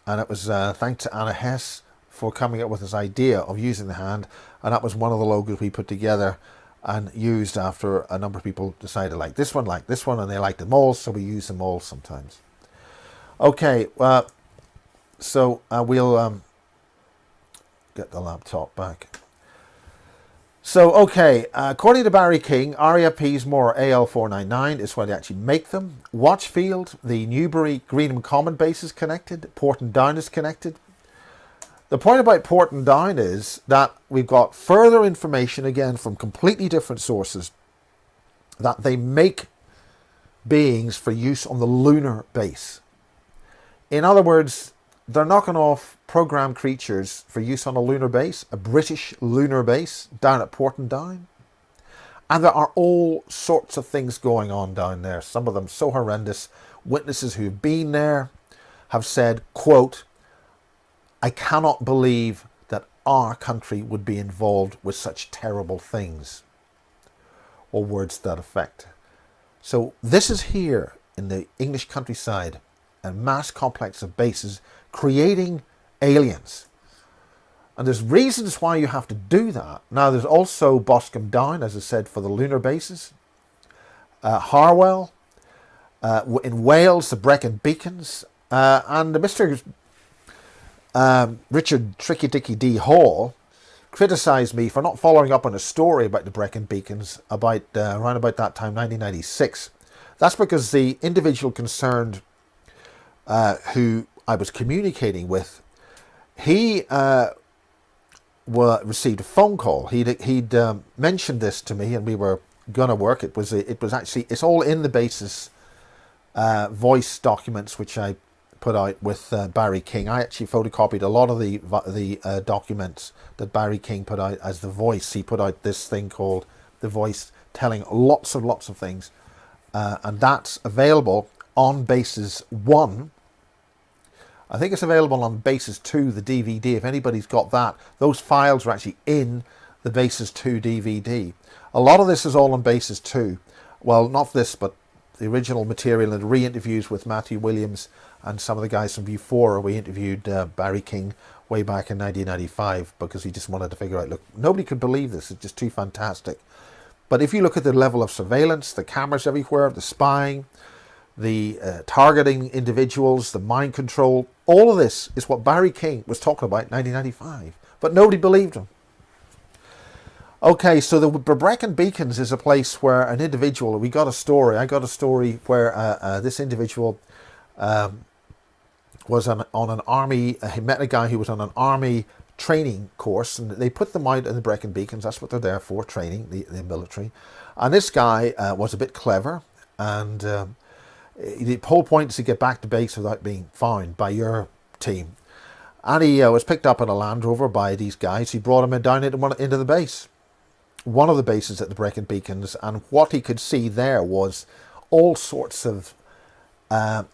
And it was thanks to Anna Hess for coming up with this idea of using the hand, and that was one of the logos we put together and used after a number of people decided like this one, and they liked them all, so we use them all sometimes. Okay, so we'll get the laptop back. So, okay, according to Barry King, Aria Peasmore AL499 is where they actually make them. Watchfield, the Newbury Greenham Common base is connected. Portendown is connected. The point about Portendown is that we've got further information, again, from completely different sources, that they make beings for use on the lunar base. In other words, they're knocking off programmed creatures for use on a lunar base, a British lunar base down at Portendown. And there are all sorts of things going on down there, some of them so horrendous. Witnesses who've been there have said, quote, "I cannot believe that our country would be involved with such terrible things," or words to that effect. So this is here in the English countryside, a mass complex of bases creating aliens. And there's reasons why you have to do that. Now, there's also Boscombe Down, as I said, for the lunar bases. Harwell. In Wales, the Brecon Beacons. And Mr. Richard Tricky Dicky D. Hall criticised me for not following up on a story about the Brecon Beacons about around about that time, 1996. That's because the individual concerned who I was communicating with, he received a phone call. He'd mentioned this to me, and we were gonna work. It was actually, it's all in the basis voice documents which I put out with Barry King. I actually photocopied a lot of the documents that Barry King put out as the voice. He put out this thing called the voice, telling lots of things, and that's available on Basis 1. I think it's available on Basis 2, the DVD. If anybody's got that, those files are actually in the Basis 2 DVD. A lot of this is all on Basis 2. Well, not this, but the original material and the re-interviews with Matthew Williams and some of the guys from View4. We interviewed Barry King way back in 1995 because he just wanted to figure out, look, nobody could believe this. It's just too fantastic. But if you look at the level of surveillance, the cameras everywhere, the spying, the targeting individuals, the mind control, all of this is what Barry King was talking about in 1995. But nobody believed him. Okay, so the Brecon Beacons is a place where an individual, I got a story where this individual was on an army, he met a guy who was on an army training course, and they put them out in the Brecon Beacons. That's what they're there for, training the military. And this guy was a bit clever, and the whole point is to get back to base without being found by your team. And he was picked up in a Land Rover by these guys. He brought him down into the base, one of the bases at the Brecon Beacons, and what he could see there was all sorts of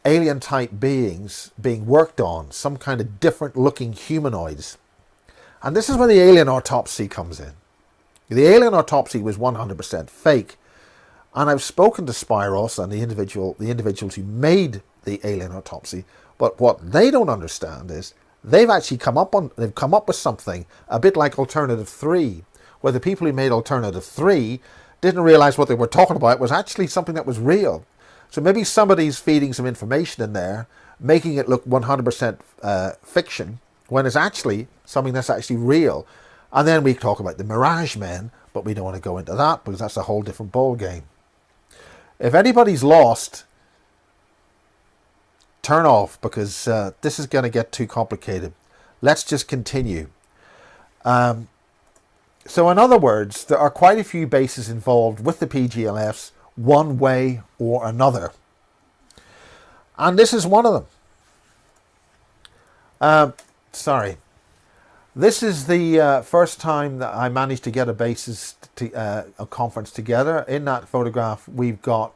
alien type beings being worked on, some kind of different looking humanoids. And this is where the alien autopsy comes in. The alien autopsy was 100% fake. And I've spoken to Spyros and the individuals who made the alien autopsy, but what they don't understand is they've actually come up with something a bit like Alternative 3, where the people who made Alternative 3 didn't realize what they were talking about was actually something that was real. So maybe somebody's feeding some information in there making it look 100% fiction, when it's actually something that's actually real. And then we talk about the Mirage Men, but we don't want to go into that because that's a whole different ball game. If anybody's lost, turn off, because this is going to get too complicated. Let's just continue. So in other words, there are quite a few bases involved with the PGLFs, one way or another. And this is one of them. This is the first time that I managed to get a basis, a conference together. In that photograph, we've got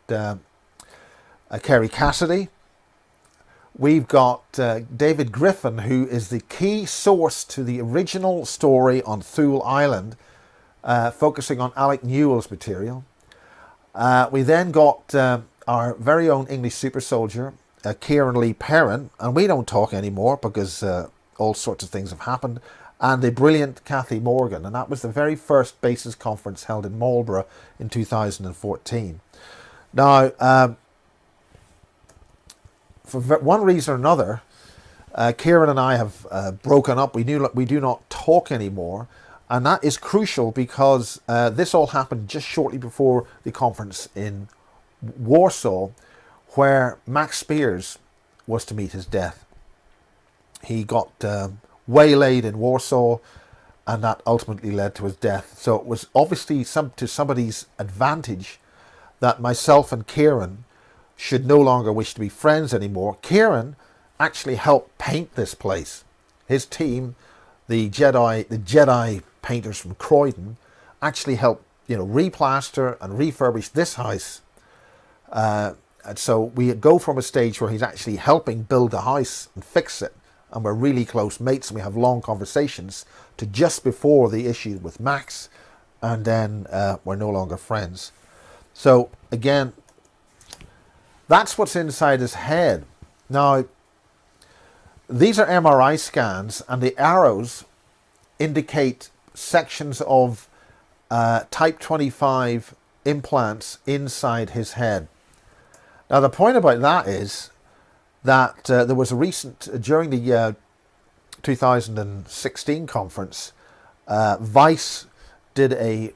Kerry Cassidy. We've got David Griffin, who is the key source to the original story on Thule Island, focusing on Alec Newell's material. We then got our very own English super soldier, Kieran Lee Perrin, and we don't talk anymore because all sorts of things have happened, and the brilliant Kathy Morgan, and that was the very first basis conference held in Marlborough in 2014. Now, for one reason or another, Kieran and I have broken up. We do not talk anymore, and that is crucial because this all happened just shortly before the conference in Warsaw, where Max Spears was to meet his death. He got waylaid in Warsaw, and that ultimately led to his death. So it was obviously to somebody's advantage that myself and Kieran should no longer wish to be friends anymore. Kieran actually helped paint this place. His team, the Jedi painters from Croydon, actually helped, replaster and refurbish this house. And so we go from a stage where he's actually helping build the house and fix it, and we're really close mates and we have long conversations, to just before the issue with Max, and then we're no longer friends. So again, that's what's inside his head. Now, these are MRI scans, and the arrows indicate sections of type 25 implants inside his head. Now, the point about that is that there was a recent, during the 2016 conference, Vice they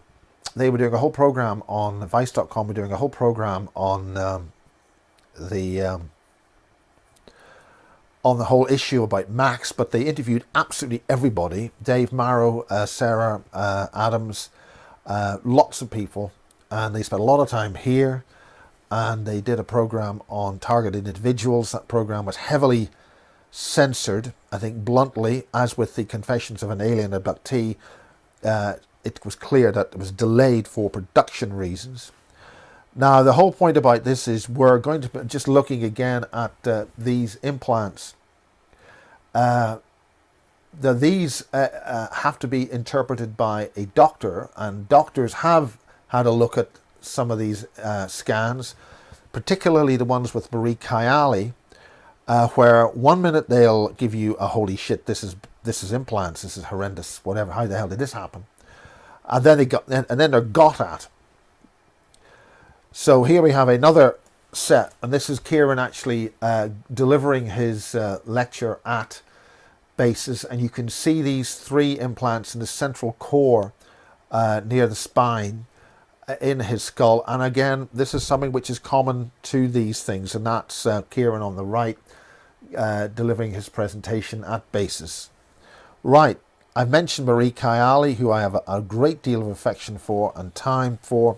were doing a whole program on, Vice.com were doing a whole program on the whole issue about Max, but they interviewed absolutely everybody: Dave Marrow, Sarah Adams, lots of people, and they spent a lot of time here, and they did a program on targeted individuals. That program was heavily censored, I think bluntly, as with the Confessions of an Alien Abductee. It was clear that it was delayed for production reasons. Now, the whole point about this is we're going to be just looking again at these implants. These have to be interpreted by a doctor, and doctors have had a look at some of these scans, particularly the ones with Marie Kayali, where 1 minute they'll give you a holy shit, this is implants, this is horrendous, whatever, how the hell did this happen? And then they're got at. So here we have another set, and this is Kieran actually delivering his lecture at bases, and you can see these 3 implants in the central core near the spine in his skull. And again, this is something which is common to these things, and that's Kieran on the right delivering his presentation at bases. Right, I've mentioned Marie Kayali, who I have a great deal of affection for and time for.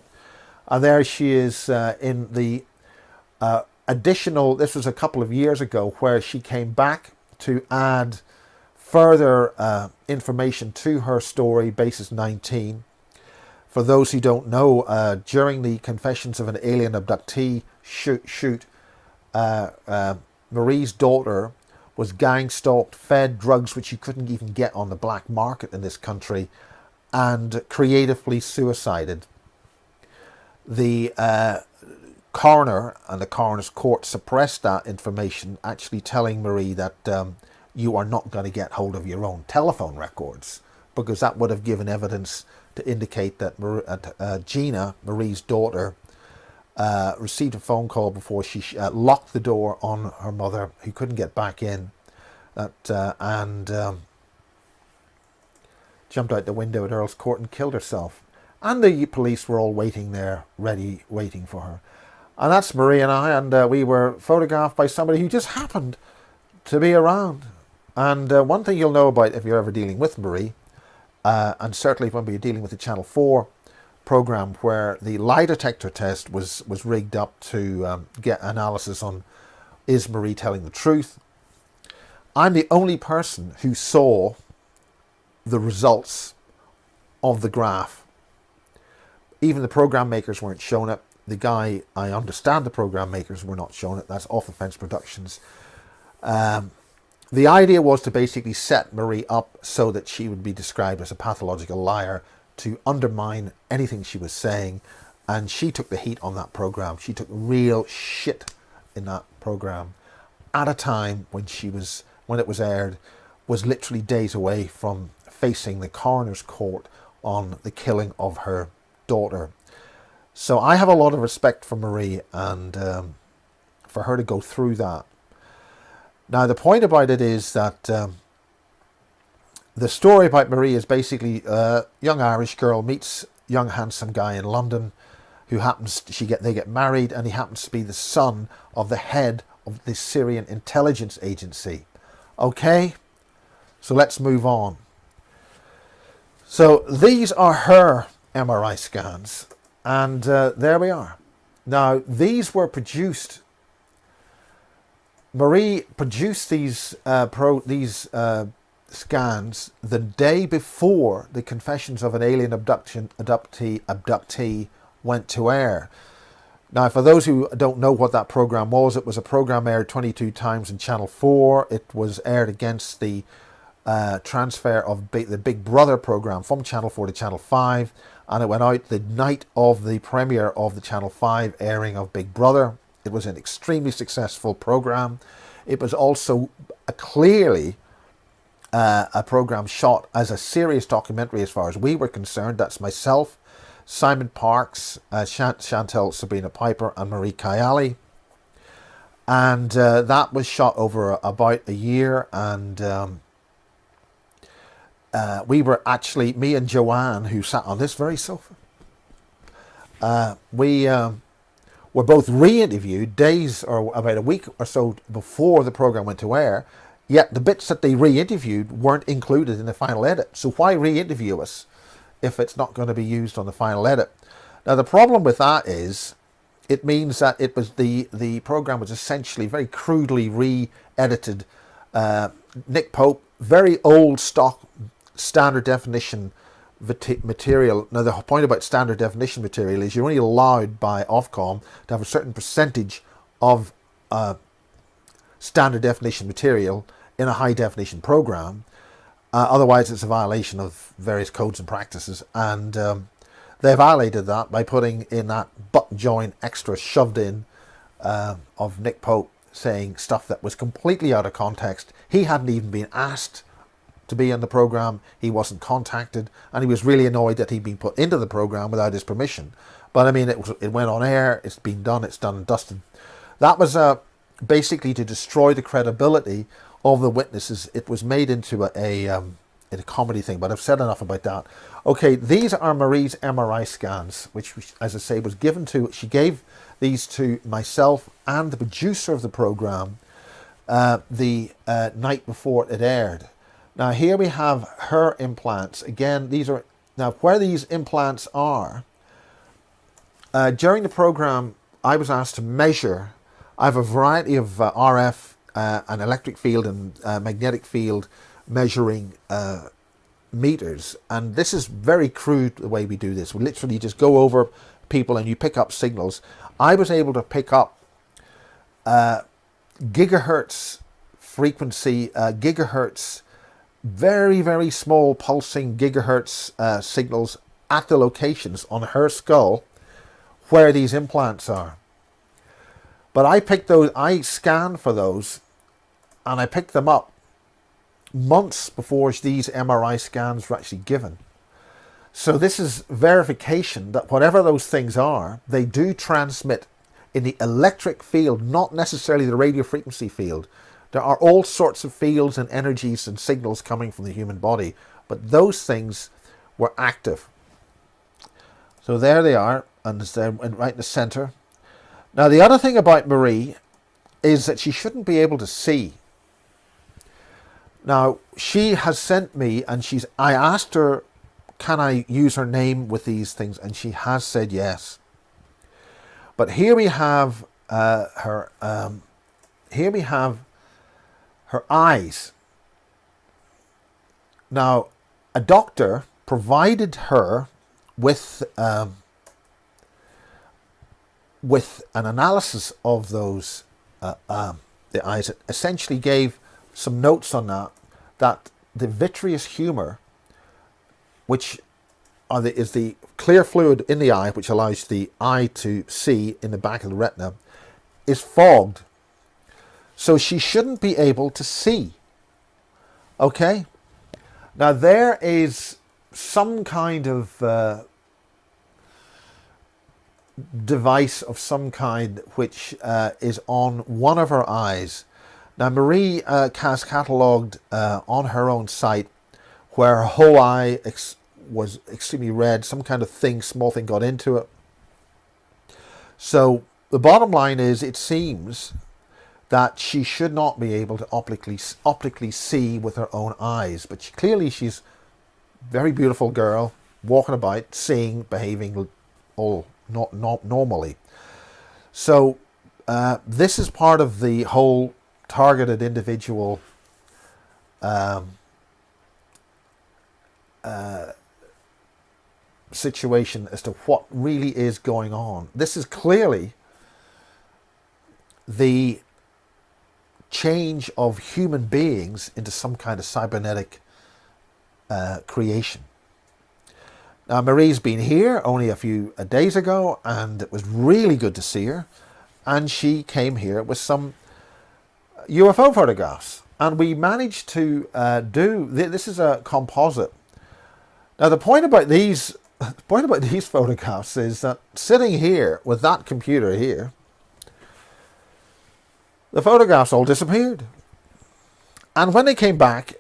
And there she is in the additional, this was a couple of years ago, where she came back to add further information to her story, Basis 19. For those who don't know, during the Confessions of an Alien Abductee shoot, Marie's daughter was gang stalked, fed drugs which you couldn't even get on the black market in this country, and creatively suicided. The coroner and the coroner's court suppressed that information, actually telling Marie that you are not going to get hold of your own telephone records, because that would have given evidence to indicate that Gina, Marie's daughter, received a phone call before she locked the door on her mother, who couldn't get back in, and jumped out the window at Earl's Court and killed herself. And the police were all waiting there, ready, waiting for her. And that's Marie and I, and we were photographed by somebody who just happened to be around. And one thing you'll know about if you're ever dealing with Marie, and certainly when we're dealing with the Channel 4 program, where the lie detector test was rigged up to get analysis on, is Marie telling the truth? I'm the only person who saw the results of the graph. Even the program makers weren't shown it. The guy, I understand the program makers were not shown it. That's Off the Fence Productions. The idea was to basically set Marie up so that she would be described as a pathological liar, to undermine anything she was saying. And she took the heat on that program. She took real shit in that program at a time when when it was aired, was literally days away from facing the coroner's court on the killing of her daughter. So I have a lot of respect for Marie, and for her to go through that. Now the point about it is that the story about Marie is basically a young Irish girl meets young handsome guy in London, who happens they get married, and he happens to be the son of the head of the Syrian intelligence agency. Okay, so let's move on. So these are her MRI scans, and there we are. Now these were produced. Marie produced these scans the day before the Confessions of an Alien Abductee went to air. Now, for those who don't know what that program was, it was a program aired 22 times in Channel 4. It was aired against the transfer of the Big Brother program from Channel 4 to Channel 5, and it went out the night of the premiere of the Channel 5 airing of Big Brother. It was an extremely successful program. It was also clearly a program shot as a serious documentary as far as we were concerned. That's myself, Simon Parkes, Chantel Sabrina Piper, and Marie Kayali. And that was shot over about a year, and we were actually, me and Joanne, who sat on this very sofa, we were both re-interviewed days or about a week or so before the program went to air, yet the bits that they re-interviewed weren't included in the final edit. So why re-interview us if it's not going to be used on the final edit? Now the problem with that is it means that it was the program was essentially very crudely re-edited. Nick Pope, very old stock standard definition material. Now the point about standard definition material is you're only allowed by Ofcom to have a certain percentage of standard definition material in a high definition program. Otherwise it's a violation of various codes and practices, and they violated that by putting in that butt joint extra shoved in of Nick Pope saying stuff that was completely out of context. He hadn't even been asked to be in the program. He wasn't contacted, and he was really annoyed that he'd been put into the program without his permission. But I mean, it went on air. It's been done. It's done and dusted. That was basically to destroy the credibility of the witnesses. It was made into a comedy thing, but I've said enough about that. Okay, these are Marie's MRI scans, which, as I say, was given to. She gave these to myself and the producer of the program the night before it aired. Now here we have her implants. Again, these are now where these implants are. During the program, I was asked to measure. I have a variety of RF, and electric field and magnetic field measuring meters, and this is very crude the way we do this. We literally just go over people and you pick up signals. I was able to pick up gigahertz frequency, gigahertz, very, very small pulsing gigahertz signals at the locations on her skull where these implants are. But I picked those, I scanned for those, and I picked them up months before these MRI scans were actually given. So this is verification that whatever those things are, they do transmit in the electric field, not necessarily the radio frequency field. There are all sorts of fields and energies and signals coming from the human body, but those things were active. So there they are, and right in the center. Now the other thing about Marie is that she shouldn't be able to see. Now she has sent me, and I asked her, can I use her name with these things, and she has said yes. But here we have her. Here we have her eyes. Now, a doctor provided her with an analysis of those the eyes. It essentially gave some notes on that the vitreous humor, which is the clear fluid in the eye, which allows the eye to see in the back of the retina, is fogged. So she shouldn't be able to see. Okay? Now there is some kind of device of some kind which is on one of her eyes. Now Marie has catalogued on her own site where her whole eye was extremely red. Some kind of thing, small thing got into it. So the bottom line is, it seems that she should not be able to optically see with her own eyes. But clearly she's a very beautiful girl, walking about, seeing, behaving all not normally. So this is part of the whole targeted individual situation as to what really is going on. This is clearly the change of human beings into some kind of cybernetic creation. Now Marie's been here only a few days ago, and it was really good to see her, and she came here with some UFO photographs, and we managed to this is a composite. Now the point about these photographs is that sitting here with that computer here, the photographs all disappeared. And when they came back,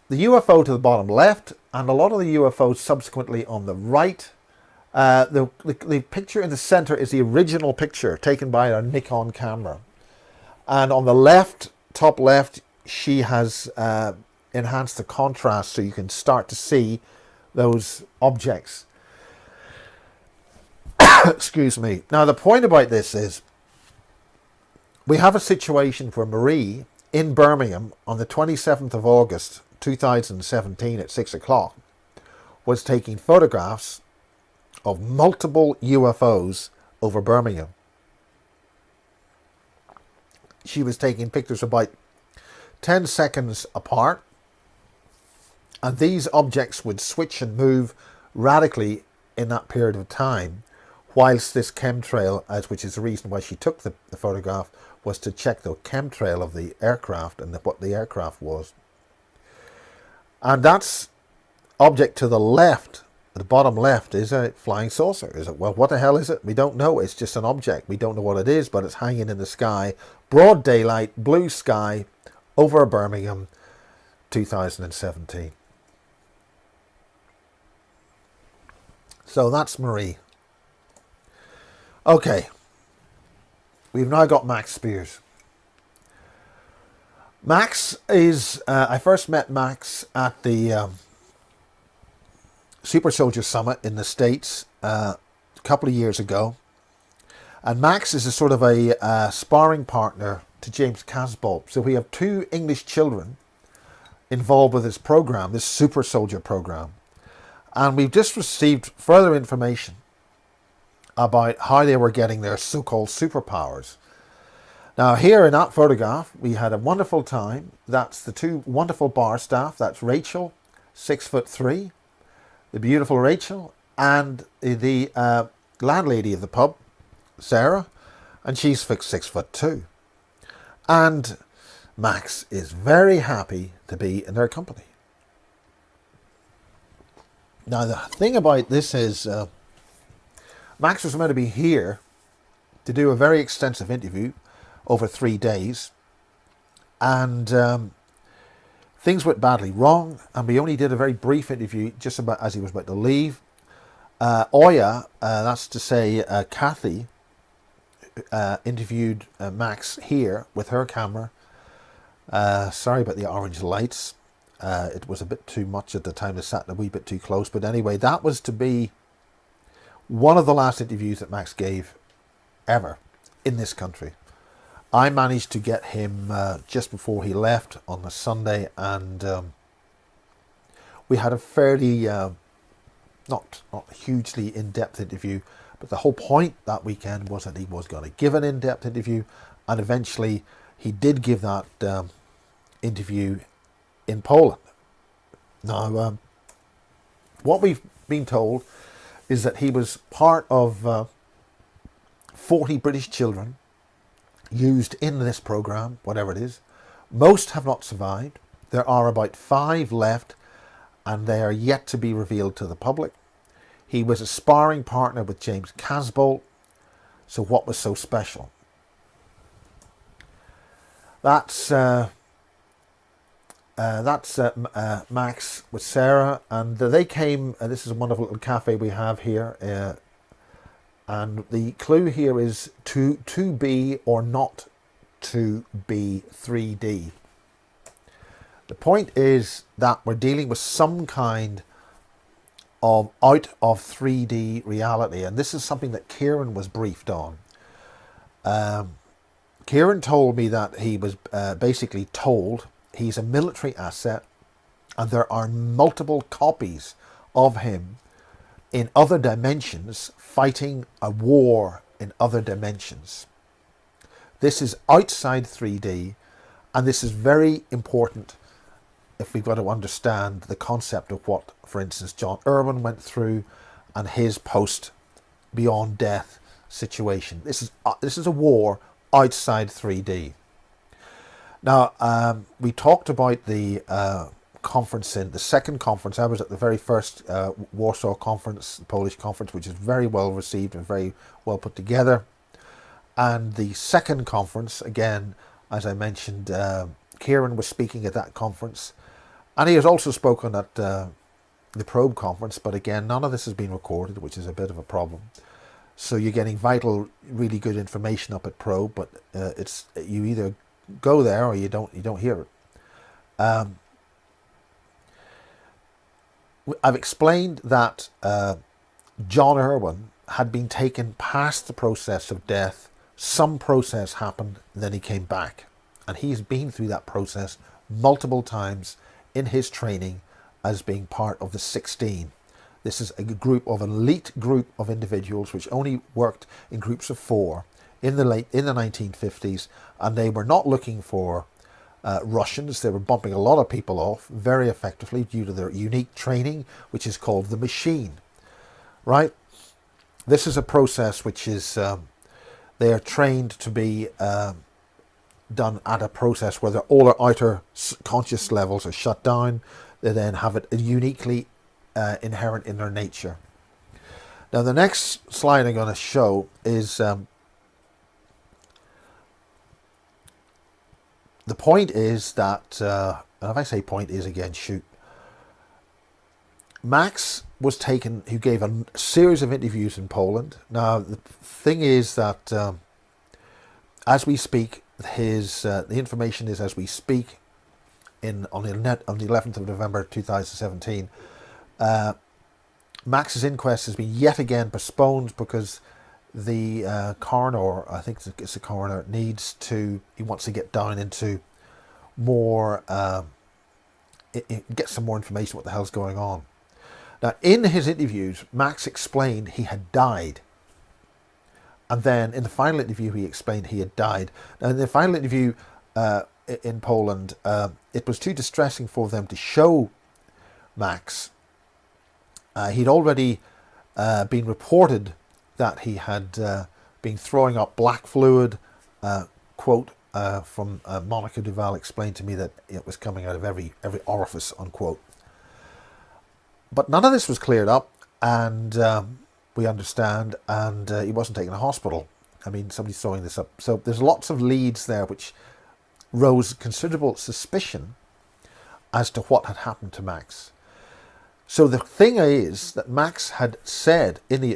the UFO to the bottom left, and a lot of the UFOs subsequently on the right. The picture in the center is the original picture taken by a Nikon camera. And on the left, top left, she has enhanced the contrast so you can start to see those objects. Excuse me. Now the point about this is, we have a situation where Marie in Birmingham on the 27th of August 2017 at 6 o'clock was taking photographs of multiple UFOs over Birmingham. She was taking pictures about 10 seconds apart, and these objects would switch and move radically in that period of time, whilst this chemtrail, which is the reason why she took the photograph, was to check the chemtrail of the aircraft and what the aircraft was. And that's object to the left, the bottom left, is a flying saucer. Is it? Well, what the hell is it? We don't know. It's just an object. We don't know what it is, but it's hanging in the sky. Broad daylight, blue sky, over Birmingham, 2017. So that's Marie. Okay. We've now got Max Spears. Max is, I first met Max at the Super Soldier Summit in the States a couple of years ago. And Max is a sort of a sparring partner to James Casbolt. So we have two English children involved with this program, this Super Soldier program. And we've just received further information about how they were getting their so-called superpowers. Now here in that photograph, we had a wonderful time. That's the two wonderful bar staff. That's Rachel, 6'3", the beautiful Rachel, and the landlady of the pub, Sarah, and she's 6'2". And Max is very happy to be in their company. Now, the thing about this is Max was meant to be here to do a very extensive interview over 3 days, and things went badly wrong, and we only did a very brief interview just about as he was about to leave. Oya, that's to say Kathy, interviewed Max here with her camera. Sorry about the orange lights. It was a bit too much at the time. They sat a wee bit too close. But anyway, that was to be one of the last interviews that Max gave ever in this country. I managed to get him just before he left on the Sunday, and we had a fairly not hugely in-depth interview, but the whole point that weekend was that he was going to give an in-depth interview, and eventually he did give that interview in Poland. Now, what we've been told is that he was part of 40 British children used in this program, whatever it is. Most have not survived. There are about 5 left, and they are yet to be revealed to the public. He was a sparring partner with James Casbolt. So what was so special? That's Max with Sarah, and they came. This is a wonderful little cafe we have here, and the clue here is to be or not to be 3D. The point is that we're dealing with some kind of out of 3D reality, and this is something that Kieran was briefed on. Kieran told me that he was basically told he's a military asset, and there are multiple copies of him in other dimensions fighting a war in other dimensions. This is outside 3D, and this is very important if we've got to understand the concept of what, for instance, John Irwin went through and his post-beyond death situation. This is a war outside 3D. Now, we talked about the conference in the second conference. I was at the very first Warsaw conference, the Polish conference, which is very well received and very well put together. And the second conference, again, as I mentioned, Kieran was speaking at that conference. And he has also spoken at the Probe conference, but again, none of this has been recorded, which is a bit of a problem. So you're getting vital, really good information up at Probe, but it's you either go there or you don't hear it. I've explained that John Irwin had been taken past the process of death. Some process happened, and then he came back, and he's been through that process multiple times in his training as being part of the 16. This is a group of elite group of individuals which only worked in groups of 4 in the 1950s, and they were not looking for Russians. They were bumping a lot of people off very effectively due to their unique training, which is called the machine. Right? This is a process which is they are trained to be done at a process where all their outer conscious levels are shut down. They then have it uniquely inherent in their nature. Now, the next slide I'm going to show is the point is that, and if I say point is again, shoot. Max was taken, who gave a series of interviews in Poland. Now, the thing is that as we speak, the information is as we speak on the 11th of November 2017, Max's inquest has been yet again postponed because the coroner, I think it's the coroner, he wants to get down into more, get some more information what the hell's going on. Now, in his interviews, Max explained he had died. And then in the final interview, he explained he had died. Now, in the final interview in Poland, it was too distressing for them to show Max. He'd already been reported that he had been throwing up black fluid. Quote from Monica Duval explained to me that it was coming out of every orifice, unquote. But none of this was cleared up, and we understand, and he wasn't taken to hospital. I mean, somebody's throwing this up. So there's lots of leads there which rose considerable suspicion as to what had happened to Max. So the thing is that Max had said in the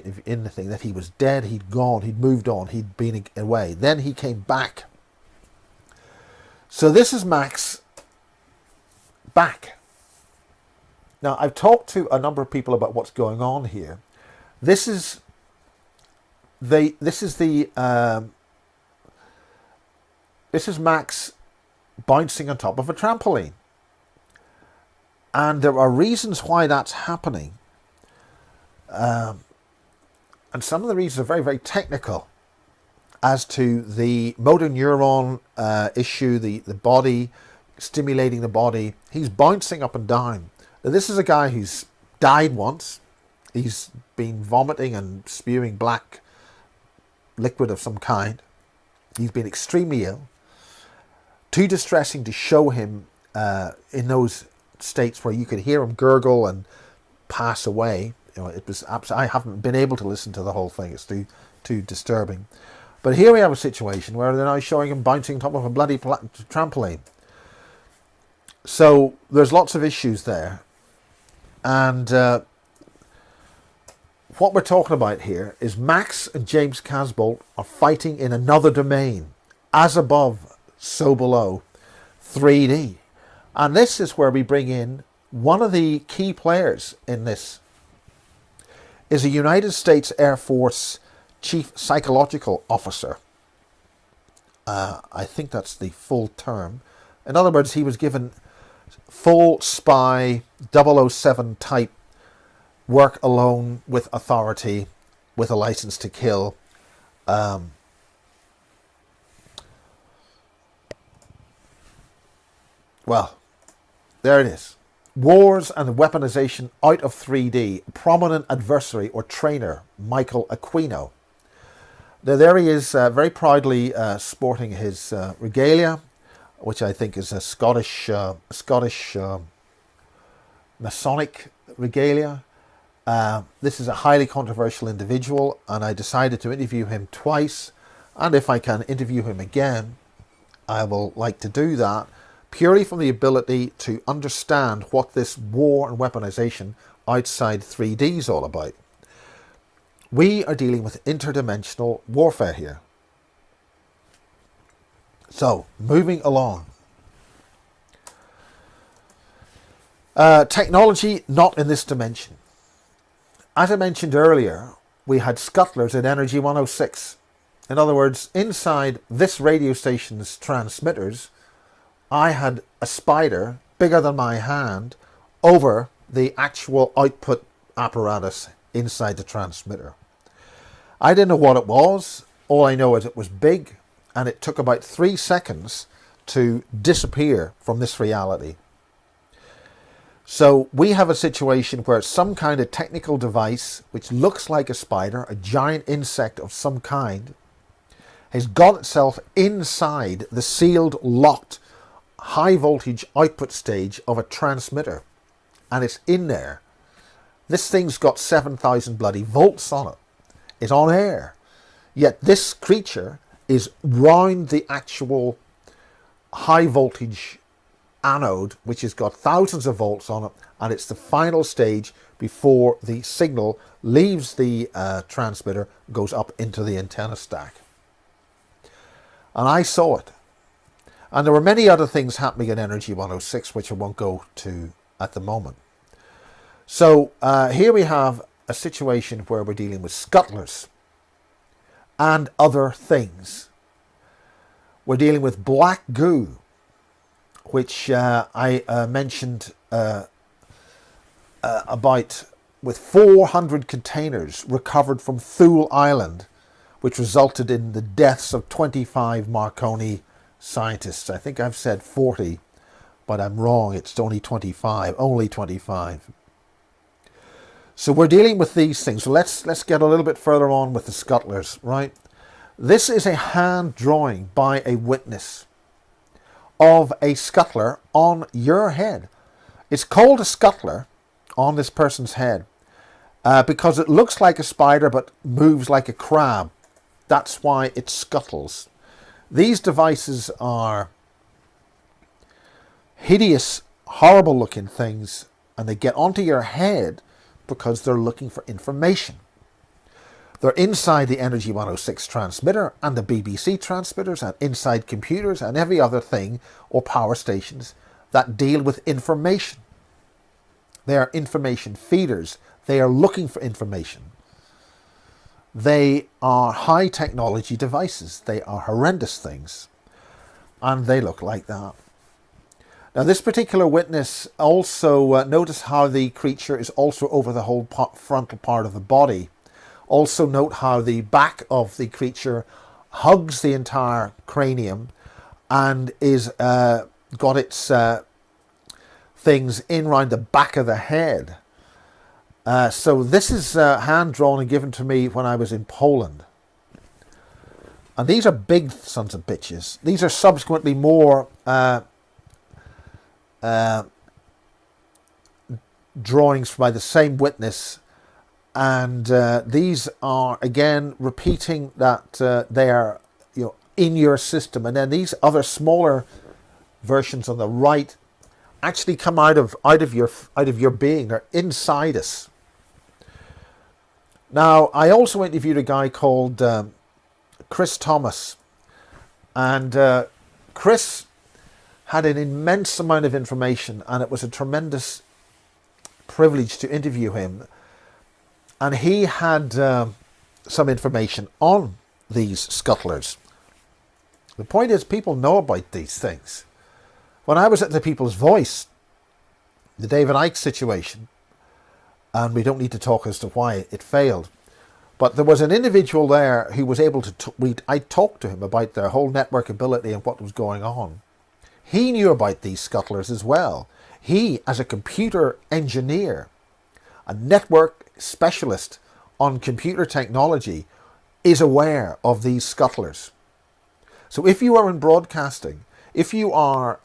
thing that he was dead, he'd gone, he'd moved on, he'd been away. Then he came back. So this is Max back. Now, I've talked to a number of people about what's going on here. This is Max bouncing on top of a trampoline. And there are reasons why that's happening. And some of the reasons are very, very technical as to the motor neuron issue, the body, stimulating the body. He's bouncing up and down. Now, this is a guy who's died once. He's been vomiting and spewing black liquid of some kind. He's been extremely ill. Too distressing to show him in those states where you could hear him gurgle and pass away. You know, it was I haven't been able to listen to the whole thing. It's too disturbing. But here we have a situation where they're now showing him bouncing on top of a bloody trampoline. So there's lots of issues there, and what we're talking about here is Max and James Casbolt are fighting in another domain, as above, so below, 3D. And this is where we bring in one of the key players in this, is a United States Air Force Chief Psychological Officer. I think that's the full term. In other words, he was given full spy 007 type work alone with authority, with a license to kill. Well, there it is. Wars and weaponization out of 3D. Prominent adversary or trainer, Michael Aquino. Now, there he is, very proudly sporting his regalia, which I think is a Scottish Masonic regalia. This is a highly controversial individual, and I decided to interview him twice. And if I can interview him again, I will like to do that, purely from the ability to understand what this war and weaponization outside 3D is all about. We are dealing with interdimensional warfare here. So, moving along. Technology not in this dimension. As I mentioned earlier, we had scuttlers at Energy 106. In other words, inside this radio station's transmitters, I had a spider bigger than my hand over the actual output apparatus inside the transmitter. I didn't know what it was. All I know is it was big, and it took about 3 seconds to disappear from this reality. So we have a situation where some kind of technical device, which looks like a spider, a giant insect of some kind, has got itself inside the sealed, locked, high voltage output stage of a transmitter. And it's in there. This thing's got 7,000 bloody volts on it. It's on air. Yet this creature is round the actual high voltage anode, which has got thousands of volts on it, and it's the final stage before the signal leaves the transmitter, goes up into the antenna stack. And I saw it. And there were many other things happening in Energy 106, which I won't go to at the moment. So here we have a situation where we're dealing with scuttlers and other things. We're dealing with black goo, which I mentioned about, with 400 containers recovered from Thule Island, which resulted in the deaths of 25 Marconi scientists. I think I've said 40, but I'm wrong. It's only 25. Only 25. So we're dealing with these things. So let's get a little bit further on with the scuttlers, right? This is a hand drawing by a witness of a scuttler on your head. It's called a scuttler on this person's head because it looks like a spider but moves like a crab. That's why it scuttles. These devices are hideous, horrible looking things, and they get onto your head because they're looking for information. They're inside the Energy 106 transmitter and the BBC transmitters and inside computers and every other thing or power stations that deal with information. They are information feeders. They are looking for information. They are high technology devices. They are horrendous things. And they look like that. Now, this particular witness also notice how the creature is also over the whole frontal part of the body. Also note how the back of the creature hugs the entire cranium and is got its things in round the back of the head. So this is hand drawn and given to me when I was in Poland. And these are big sons of bitches. These are subsequently more drawings by the same witness. And these are again repeating that they are, in your system, and then these other smaller versions on the right actually come out of your being. They're inside us. Now, I also interviewed a guy called Chris Thomas, and Chris had an immense amount of information, and it was a tremendous privilege to interview him. And he had some information on these scuttlers. The point is, people know about these things. When I was at the People's Voice, the David Icke situation, and we don't need to talk as to why it failed, but there was an individual there who was able to, I talked to him about their whole network ability and what was going on. He knew about these scuttlers as well. He, as a computer engineer, a network specialist on computer technology, is aware of these scuttlers. So if you are in broadcasting, if you are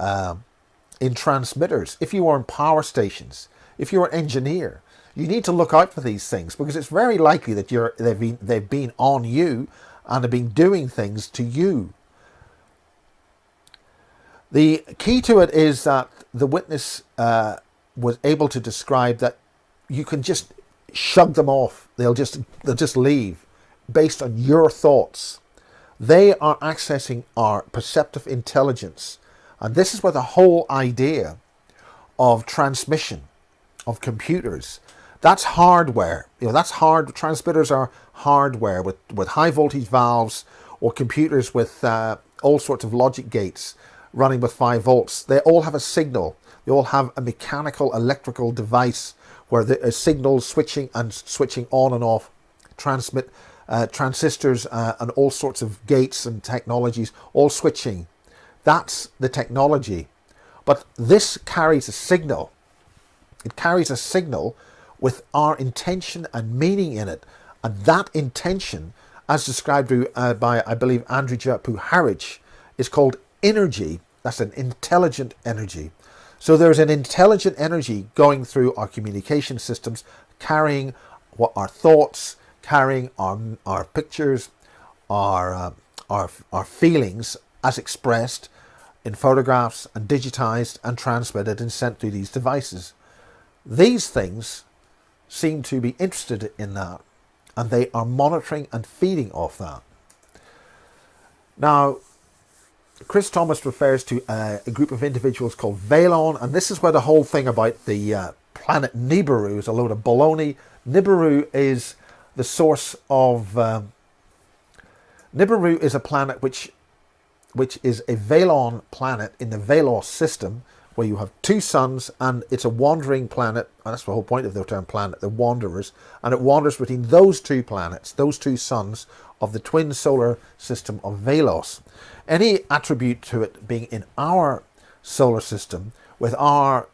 in transmitters, if you are in power stations, if you're an engineer, you need to look out for these things, because it's very likely that they've been on you and have been doing things to you. The key to it is that the witness was able to describe that you can just shrug them off. They'll just leave based on your thoughts. They are accessing our perceptive intelligence. And this is where the whole idea of transmission of computers, that's hardware. That's hard. Transmitters are hardware with high voltage valves, or computers with all sorts of logic gates running with 5 volts. They all have a signal. They all have a mechanical electrical device where there is signals switching on and off, transistors and all sorts of gates and technologies, all switching. That's the technology. But this carries a signal. It carries a signal with our intention and meaning in it. And that intention, as described by, I believe, Andrew Puharich, is called energy. That's an intelligent energy. So there's an intelligent energy going through our communication systems, carrying what our thoughts, carrying our pictures, our feelings as expressed in photographs and digitized and transmitted and sent through these devices. These things seem to be interested in that, and they are monitoring and feeding off that. Now, Chris Thomas refers to a group of individuals called Valon, and this is where the whole thing about the planet Nibiru is a load of baloney. Nibiru is the source of... Nibiru is a planet which is a Valon planet in the Velos system, where you have 2 suns, and it's a wandering planet, and that's the whole point of the term planet, the wanderers, and it wanders between those 2 planets, those 2 suns of the twin solar system of Velos. Any attribute to it being in our solar system, with our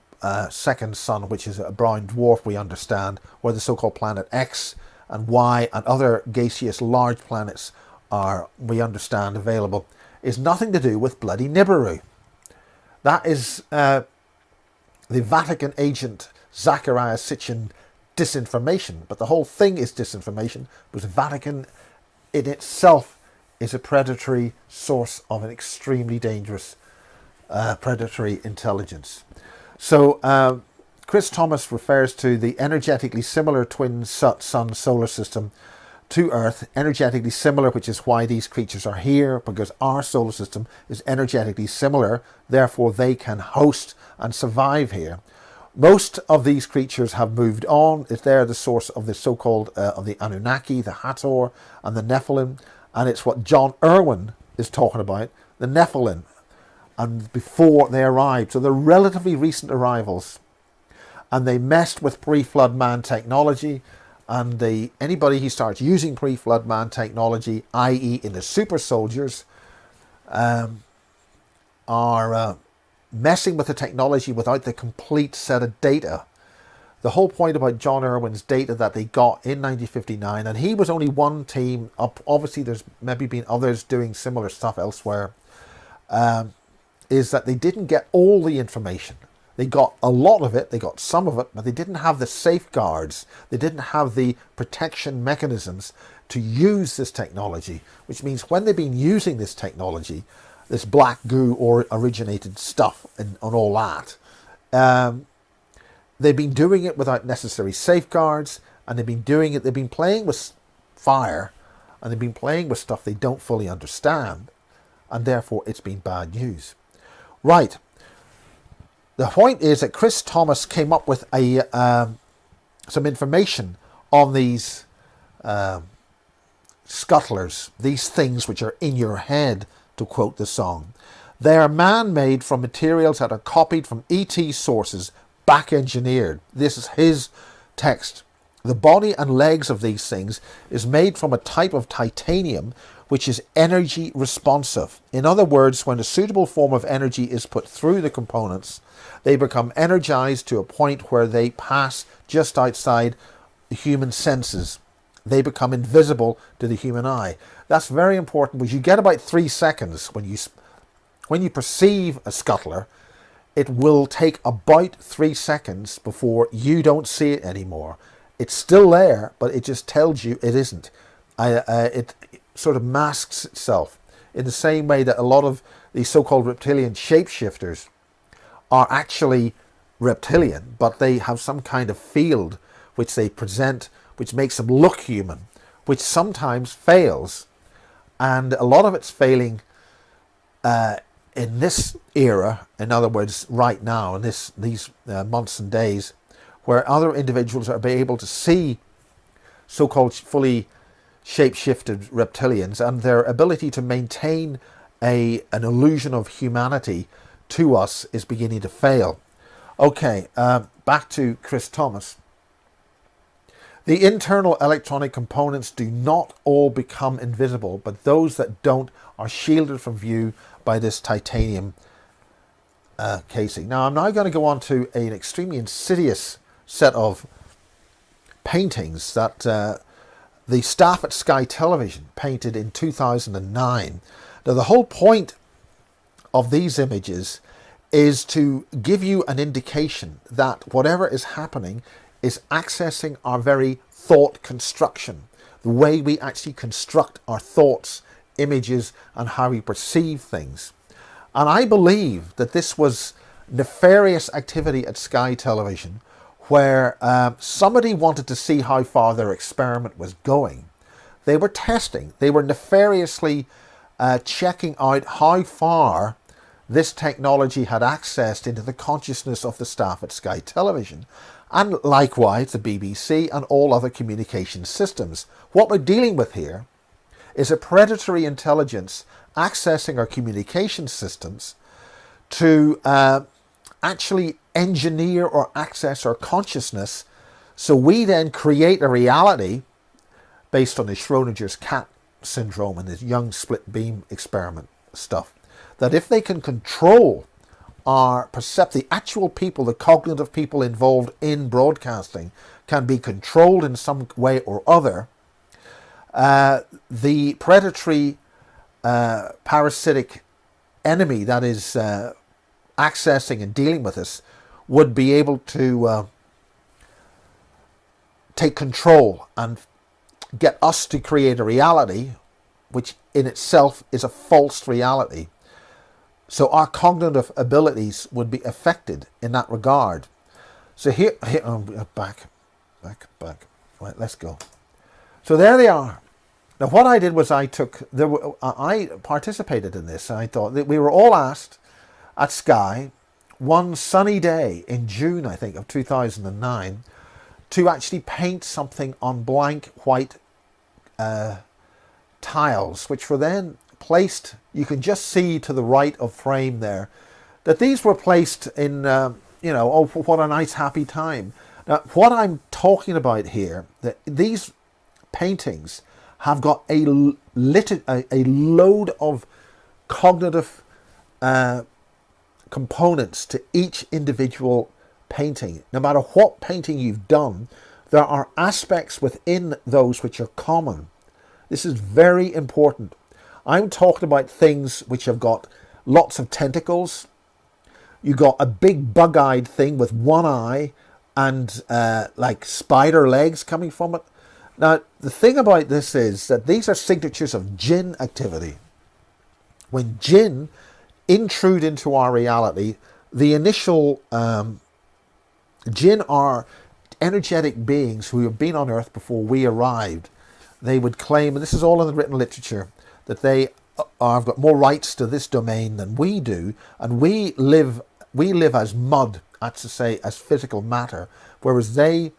second sun, which is a brown dwarf, we understand, where the so-called planet X and Y and other gaseous large planets are, we understand, available, is nothing to do with bloody Nibiru. That is the Vatican agent Zachariah Sitchin disinformation. But the whole thing is disinformation, because Vatican in itself is a predatory source of an extremely dangerous predatory intelligence. So Chris Thomas refers to the energetically similar twin sun solar system to Earth, energetically similar, which is why these creatures are here, because our solar system is energetically similar, therefore they can host and survive here. Most of these creatures have moved on. They're the source of the so-called of the Anunnaki, the Hathor, and the Nephilim, and it's what John Irwin is talking about, the Nephilim, and before they arrived. So they're relatively recent arrivals, and they messed with pre-flood man technology. And anybody who starts using pre-flood man technology, i.e. in the super soldiers, are messing with the technology without the complete set of data. The whole point about John Irwin's data that they got in 1959, and he was only one team up, obviously there's maybe been others doing similar stuff elsewhere, is that they didn't get all the information. They got a lot of it, they got some of it, but they didn't have the safeguards. They didn't have the protection mechanisms to use this technology, which means when they've been using this technology, this black goo or originated stuff and all that, they've been doing it without necessary safeguards, and they've been playing with fire, and they've been playing with stuff they don't fully understand, and therefore it's been bad news. Right. The point is that Chris Thomas came up with some information on these scuttlers, these things which are in your head, to quote the song. They are man-made from materials that are copied from ET sources, back-engineered. This is his text. The body and legs of these things is made from a type of titanium which is energy responsive. In other words, when a suitable form of energy is put through the components, they become energized to a point where they pass just outside the human senses. They become invisible to the human eye. That's very important, because you get about 3 seconds when you perceive a scuttler. It will take about 3 seconds before you don't see it anymore. It's still there, but it just tells you it isn't. It sort of masks itself in the same way that a lot of these so-called reptilian shapeshifters are actually reptilian, but they have some kind of field which they present, which makes them look human, which sometimes fails. And a lot of it's failing in this era, in other words, right now, in these months and days, where other individuals are able to see so-called fully shape-shifted reptilians, and their ability to maintain an illusion of humanity to us is beginning to fail. Okay, back to Chris Thomas. The internal electronic components do not all become invisible, but those that don't are shielded from view by this titanium casing. Now, I'm now going to go on to an extremely insidious set of paintings that the staff at Sky Television painted in 2009. Now, the whole point of these images is to give you an indication that whatever is happening is accessing our very thought construction, the way we actually construct our thoughts, images, and how we perceive things. And I believe that this was nefarious activity at Sky Television, where somebody wanted to see how far their experiment was going. They were testing, they were nefariously checking out how far this technology had accessed into the consciousness of the staff at Sky Television, and likewise the BBC and all other communication systems. What we're dealing with here is a predatory intelligence accessing our communication systems to actually engineer or access our consciousness, so we then create a reality based on the Schrodinger's cat syndrome and the young split beam experiment stuff, that if they can control our the actual people, the cognitive people involved in broadcasting can be controlled in some way or other, the predatory parasitic enemy that is accessing and dealing with us would be able to take control and get us to create a reality which in itself is a false reality. So our cognitive abilities would be affected in that regard. So here back. Right, let's go. So there they are. Now what I did was I participated in this. I thought that we were all asked at Sky one sunny day in June, I think, of 2009, to actually paint something on blank white tiles, which were then placed, you can just see to the right of frame there, that these were placed in, oh, what a nice happy time. Now, what I'm talking about here, that these paintings have got a load of cognitive components to each individual painting. No matter what painting you've done, there are aspects within those which are common. This is very important. I'm talking about things which have got lots of tentacles. You got a big bug-eyed thing with one eye and like spider legs coming from it. Now, the thing about this is that these are signatures of jinn activity. When jinn intrude into our reality, the initial jinn are energetic beings who have been on Earth before we arrived. They would claim, and this is all in the written literature, that they have got more rights to this domain than we do, and we live as mud, that's to say, as physical matter, whereas they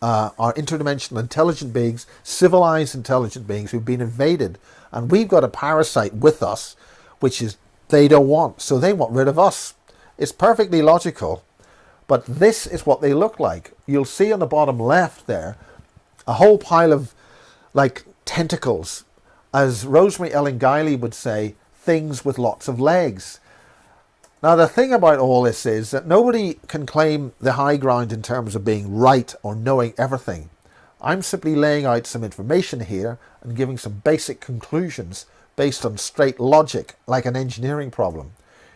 are interdimensional intelligent beings, civilized intelligent beings who've been invaded, and we've got a parasite with us, which is they don't want, so they want rid of us. It's perfectly logical, but this is what they look like. You'll see on the bottom left there a whole pile of like tentacles, as Rosemary Ellen Guiley would say, things with lots of legs. Now, the thing about all this is that nobody can claim the high ground in terms of being right or knowing everything. I'm simply laying out some information here and giving some basic conclusions based on straight logic, like an engineering problem.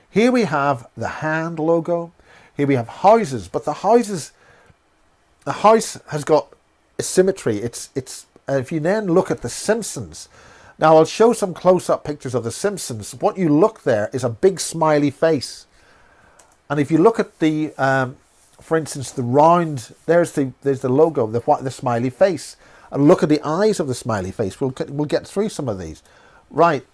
Here we have the hand logo. Here we have houses, but the house has got asymmetry. It's if you then look at the Simpsons. Now, I'll show some close-up pictures of the Simpsons. What you look there is a big smiley face. And if you look at the, for instance, the round, there's the logo, the smiley face. And look at the eyes of the smiley face. We'll get through some of these. Right.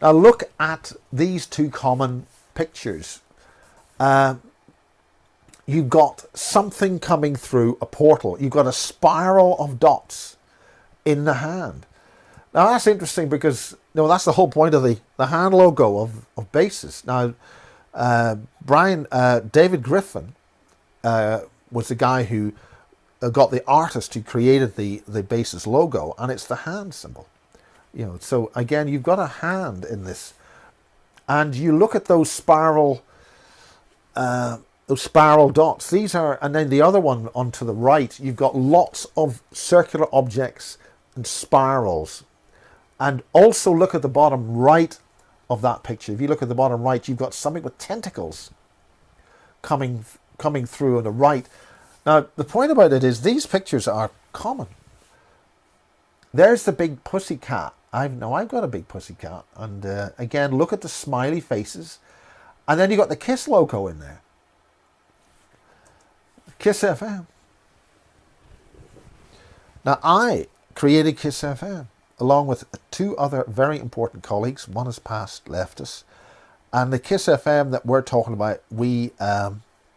Now, look at these two common pictures. You've got something coming through a portal. You've got a spiral of dots in the hand. Now, that's interesting because that's the whole point of the hand logo of Basis. Now, David Griffin was the guy who got the artist who created the Basis logo, and it's the hand symbol. So again, you've got a hand in this, and you look at those spiral dots. These are, and then the other one onto the right, you've got lots of circular objects and spirals. And also look at the bottom right of that picture. If you look at the bottom right, you've got something with tentacles coming through on the right. Now, the point about it is these pictures are common. There's the big pussy cat. I've got a big pussy cat. And again, look at the smiley faces. And then you got the KISS logo in there. KISS FM. Now, I created KISS FM along with two other very important colleagues. One has left us. And the KISS FM that we're talking about, we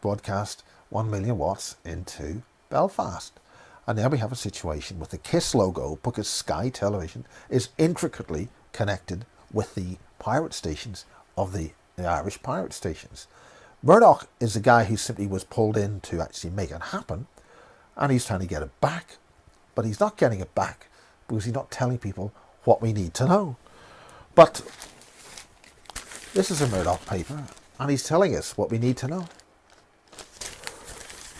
broadcast 1 million watts into Belfast. And now we have a situation with the KISS logo, because Sky Television is intricately connected with the pirate stations of the Irish pirate stations. Murdoch is the guy who simply was pulled in to actually make it happen, and he's trying to get it back, but he's not getting it back because he's not telling people what we need to know. But this is a Murdoch paper, and he's telling us what we need to know.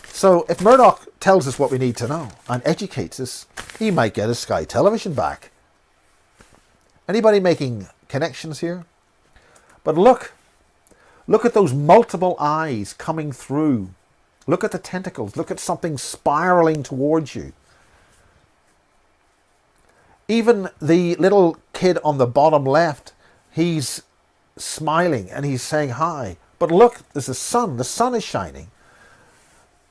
So if Murdoch tells us what we need to know and educates us, he might get his Sky Television back. Anybody making connections here? But look at those multiple eyes coming through. Look at the tentacles. Look at something spiraling towards you. Even the little kid on the bottom left, he's smiling and he's saying hi. But look, there's the sun is shining.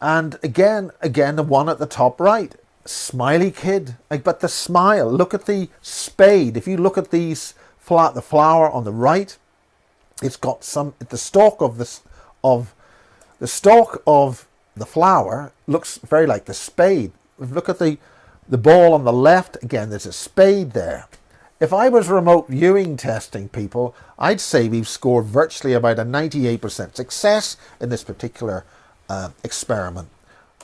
And again, the one at the top right, smiley kid. But the smile, look at the spade. If you look at the flower on the right, it's got the stalk of the flower looks very like the spade. Look at the ball on the left, again, there's a spade there. If I was remote viewing testing people, I'd say we've scored virtually about a 98% success in this particular experiment.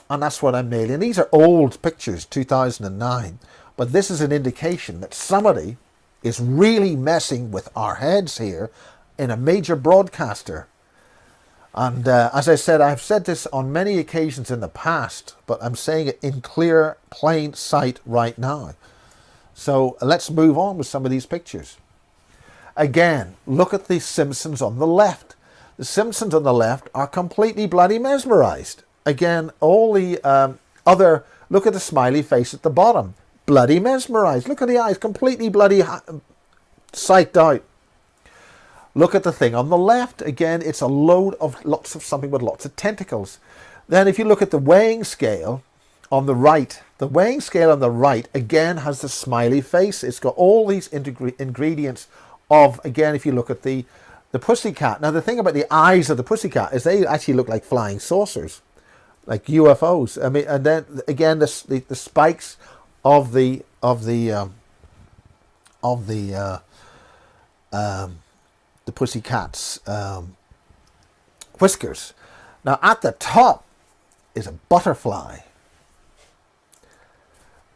And that's what I'm nailing. These are old pictures, 2009. But this is an indication that somebody is really messing with our heads here in a major broadcaster. And as I said, I've said this on many occasions in the past, but I'm saying it in clear, plain sight right now. So let's move on with some of these pictures. Again, look at the Simpsons on the left. The Simpsons on the left are completely bloody mesmerized. Again, all the look at the smiley face at the bottom. Bloody mesmerized. Look at the eyes, completely bloody psyched out. Look at the thing on the left. Again, it's a load of lots of something with lots of tentacles. Then if you look at the weighing scale on the right, again has the smiley face. It's got all these ingredients of, again, if you look at the pussycat. Now, the thing about the eyes of the pussycat is they actually look like flying saucers, like UFOs. I mean, and then again, the spikes of the pussycat's whiskers. Now, at the top is a butterfly.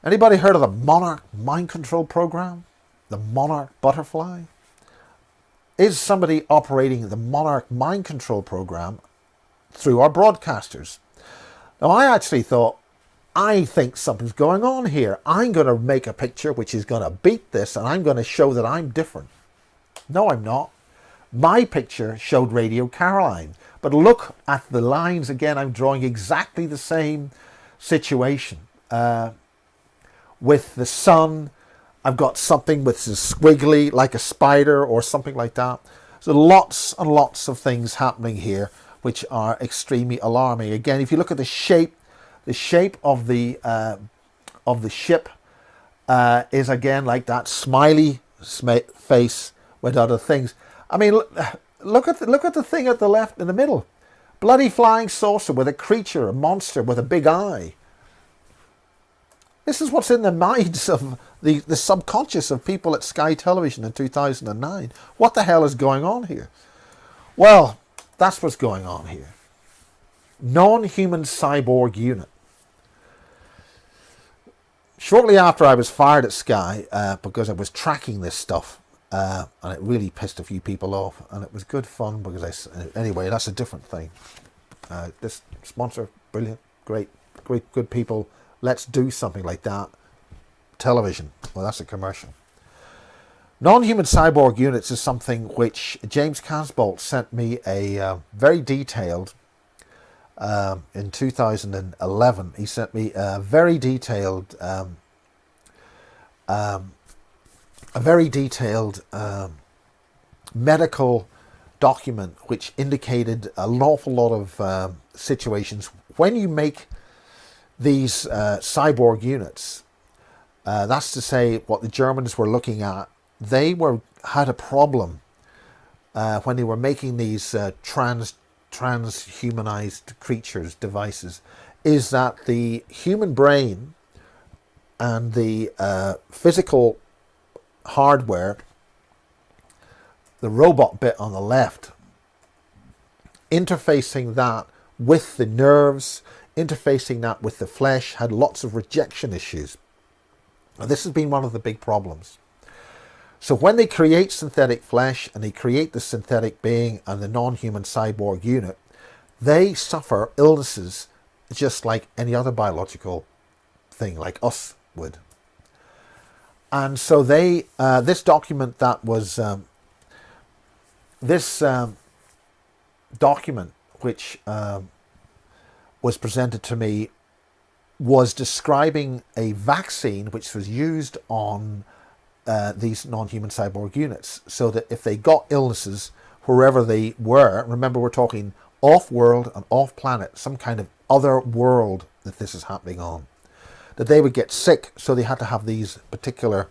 Anybody heard of the Monarch mind control program? The Monarch butterfly? Is somebody operating the Monarch mind control program through our broadcasters? Now, I think something's going on here. I'm going to make a picture which is going to beat this, and I'm going to show that I'm different. No, I'm not. My picture showed Radio Caroline. But look at the lines again. I'm drawing exactly the same situation. With the sun, I've got something with a squiggly, like a spider or something like that. So lots and lots of things happening here, which are extremely alarming. Again, if you look at the shape of the ship is again like that smiley face with other things. I mean, look at the thing at the left in the middle, bloody flying saucer with a creature, a monster with a big eye. This is what's in the minds of the subconscious of people at Sky Television in 2009. What the hell is going on here? Well, that's what's going on here. Non-human cyborg unit. Shortly after I was fired at Sky, because I was tracking this stuff, and it really pissed a few people off, and it was good fun because anyway, that's a different thing. This sponsor, brilliant, great, good people. Let's do something like that. Television. Well, that's a commercial. Non-human cyborg units is something which James Casbolt sent me a very detailed, in 2011, he sent me a very detailed medical document which indicated an awful lot of situations when you make these cyborg units. That's to say, what the Germans were looking at, they had a problem when they were making these transhumanized creatures, devices, is that the human brain and the physical hardware, the robot bit on the left, interfacing that with the nerves, interfacing that with the flesh, had lots of rejection issues. Now, this has been one of the big problems. So when they create synthetic flesh and they create the synthetic being and the non-human cyborg unit, they suffer illnesses just like any other biological thing, like us would. And so they, this document that was, document which was presented to me was describing a vaccine which was used on these non-human cyborg units, so that if they got illnesses wherever they were, remember we're talking off-world and off-planet, some kind of other world that this is happening on, that they would get sick, so they had to have these particular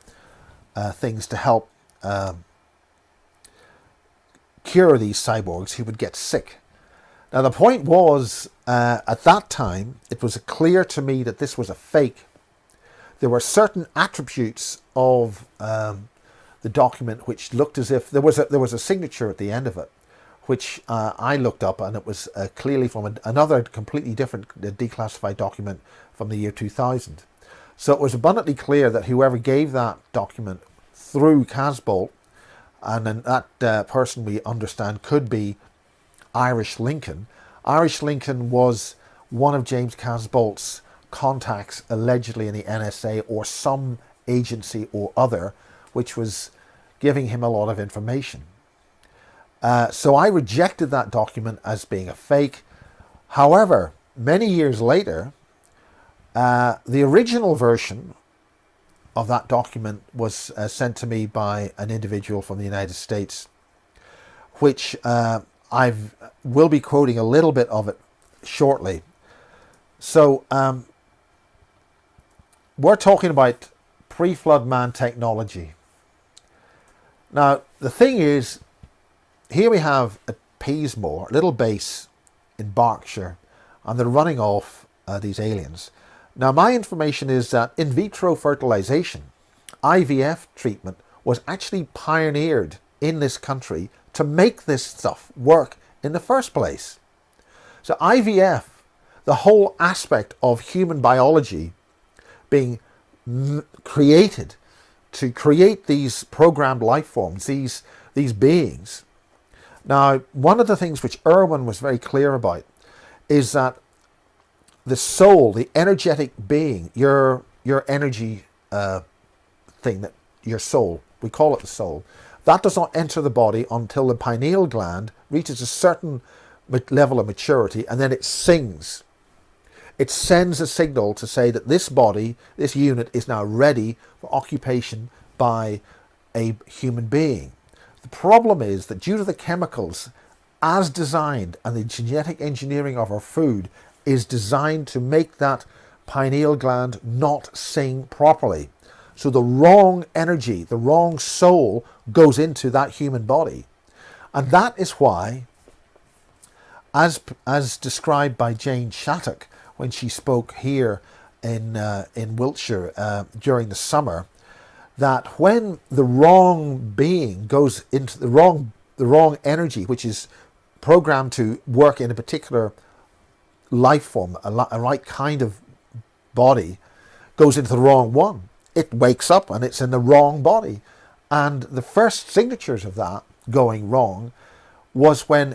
things to help cure these cyborgs who would get sick. Now the point was, at that time, it was clear to me that this was a fake. There were certain attributes of the document which looked as if there was a signature at the end of it, which I looked up, and it was clearly from another completely different declassified document from the year 2000. So it was abundantly clear that whoever gave that document through Casbolt, and then that person we understand could be Irish Lincoln. Irish Lincoln was one of James Casbolt's contacts allegedly in the NSA or some agency or other, which was giving him a lot of information. So I rejected that document as being a fake. However, many years later, the original version of that document was sent to me by an individual from the United States, which I will be quoting a little bit of it shortly. So we're talking about pre-flood man technology. Now, the thing is, here we have at Peasmore, a little base in Berkshire, and they're running off these aliens. Now, my information is that in vitro fertilization, IVF treatment, was actually pioneered in this country to make this stuff work in the first place. So IVF, the whole aspect of human biology being created to create these programmed life forms, these beings. Now, one of the things which Irwin was very clear about is that the soul, the energetic being, your energy thing, that your soul, we call it the soul, that does not enter the body until the pineal gland reaches a certain level of maturity, and then it sings. It sends a signal to say that this body, this unit, is now ready for occupation by a human being. The problem is that due to the chemicals as designed, and the genetic engineering of our food is designed to make that pineal gland not sing properly. So the wrong energy, the wrong soul goes into that human body. And that is why, as described by Jane Shattuck when she spoke here in Wiltshire during the summer, that when the wrong being goes into the wrong energy, which is programmed to work in a particular life form, a right kind of body, goes into the wrong one, it wakes up and it's in the wrong body. And the first signatures of that going wrong was when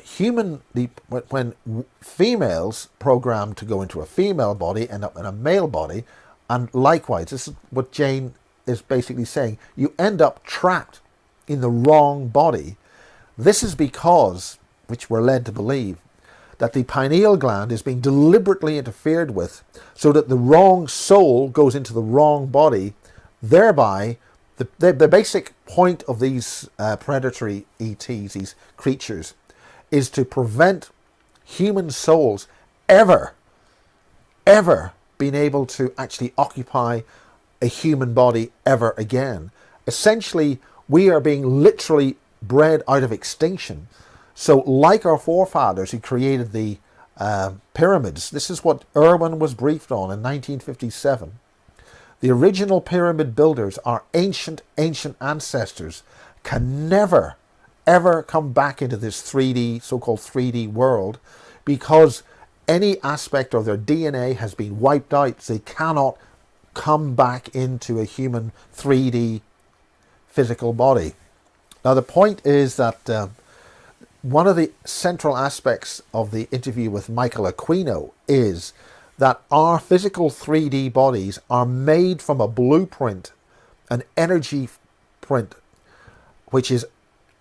females programmed to go into a female body end up in a male body. And likewise, this is what Jane is basically saying, you end up trapped in the wrong body. This is because, which we're led to believe, that the pineal gland is being deliberately interfered with so that the wrong soul goes into the wrong body. Thereby, the basic point of these predatory ETs, these creatures, is to prevent human souls ever being able to actually occupy a human body ever again. Essentially, we are being literally bred out of extinction. So like our forefathers who created the pyramids, this is what Irwin was briefed on in 1957. The original pyramid builders, our ancient ancestors, can never, ever come back into this 3D, so-called 3D world, because any aspect of their DNA has been wiped out. So they cannot come back into a human 3D physical body. Now the point is that one of the central aspects of the interview with Michael Aquino is that our physical 3D bodies are made from a blueprint, an energy print, which is